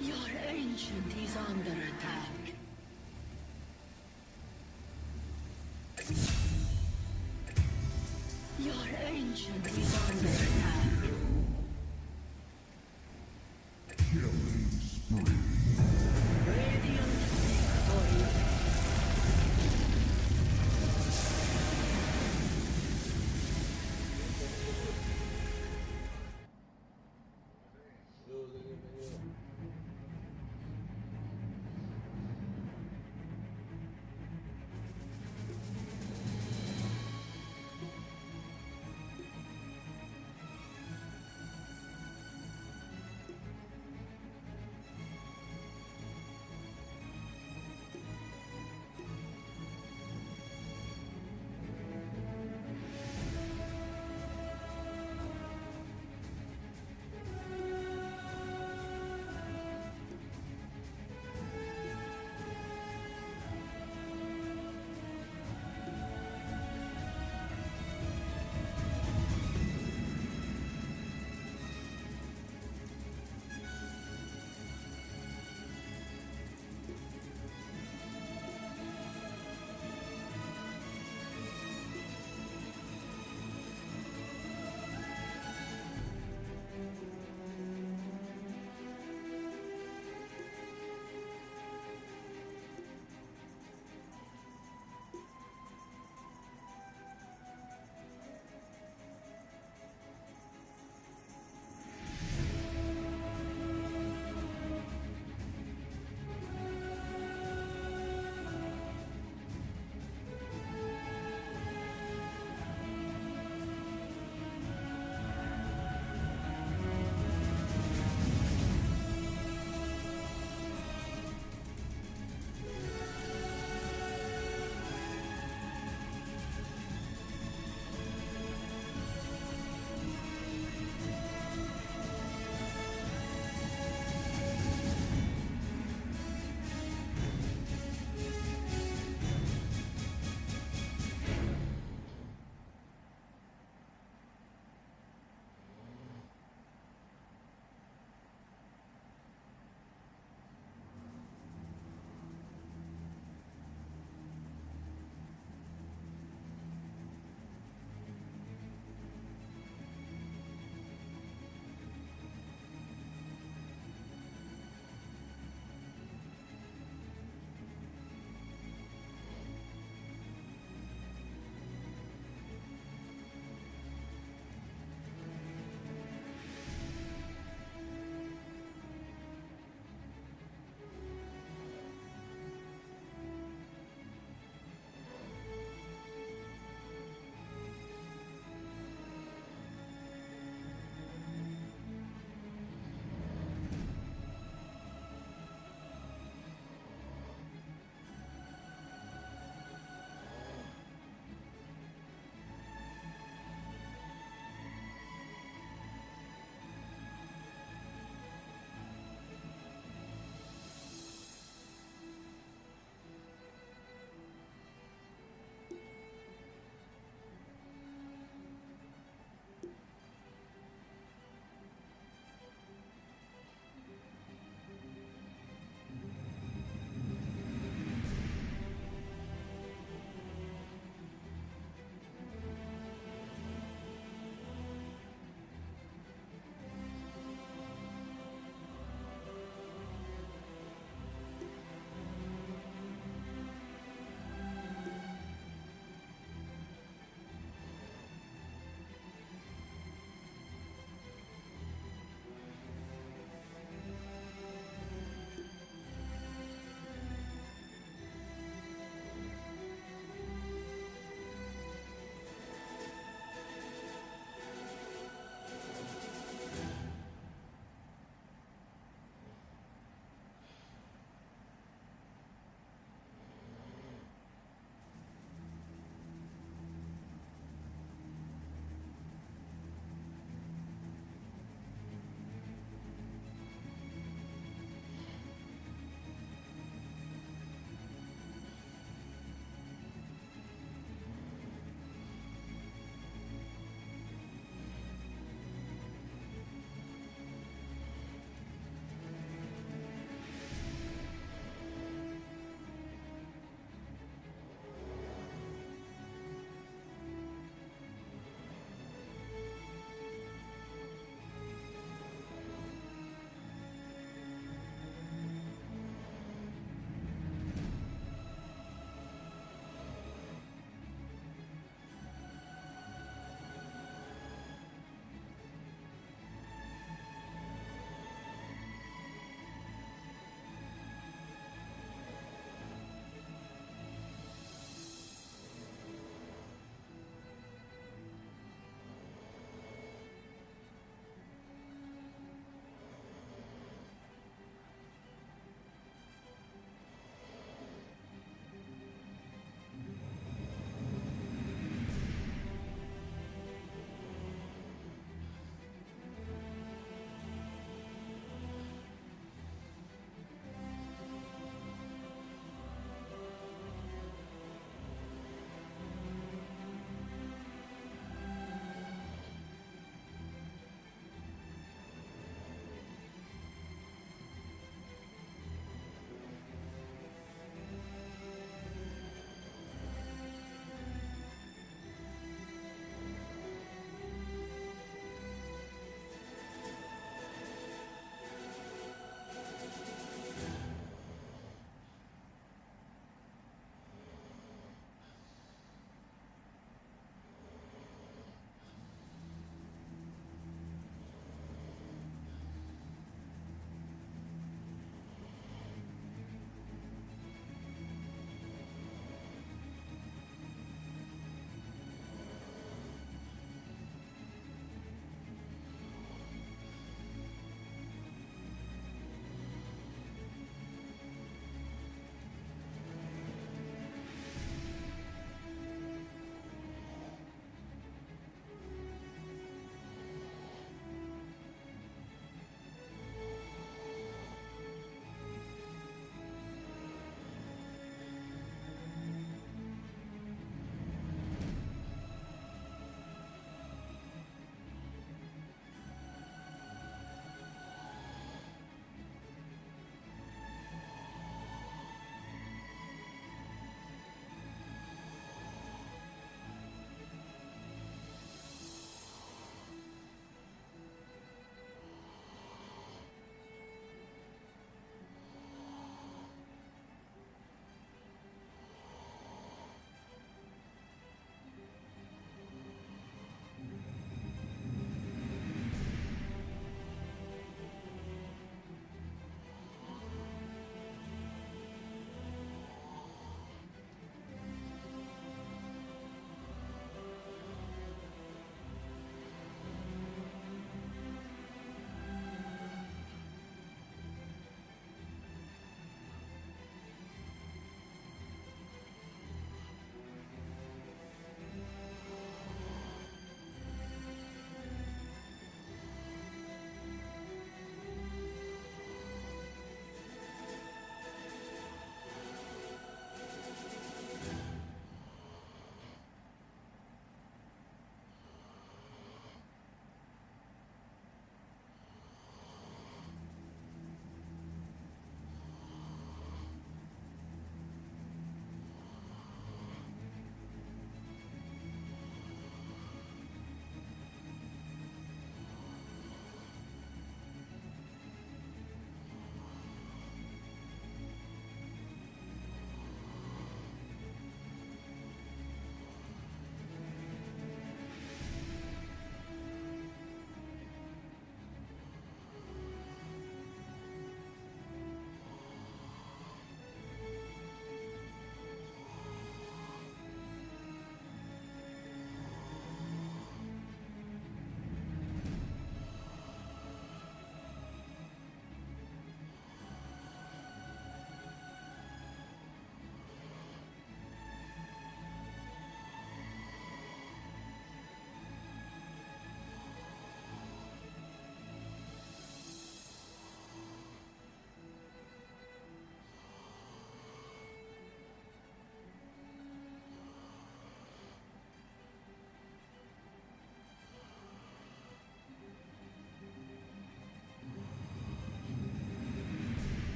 Your ancient is under attack. Your ancient is under attack. Radiant victory.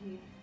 P.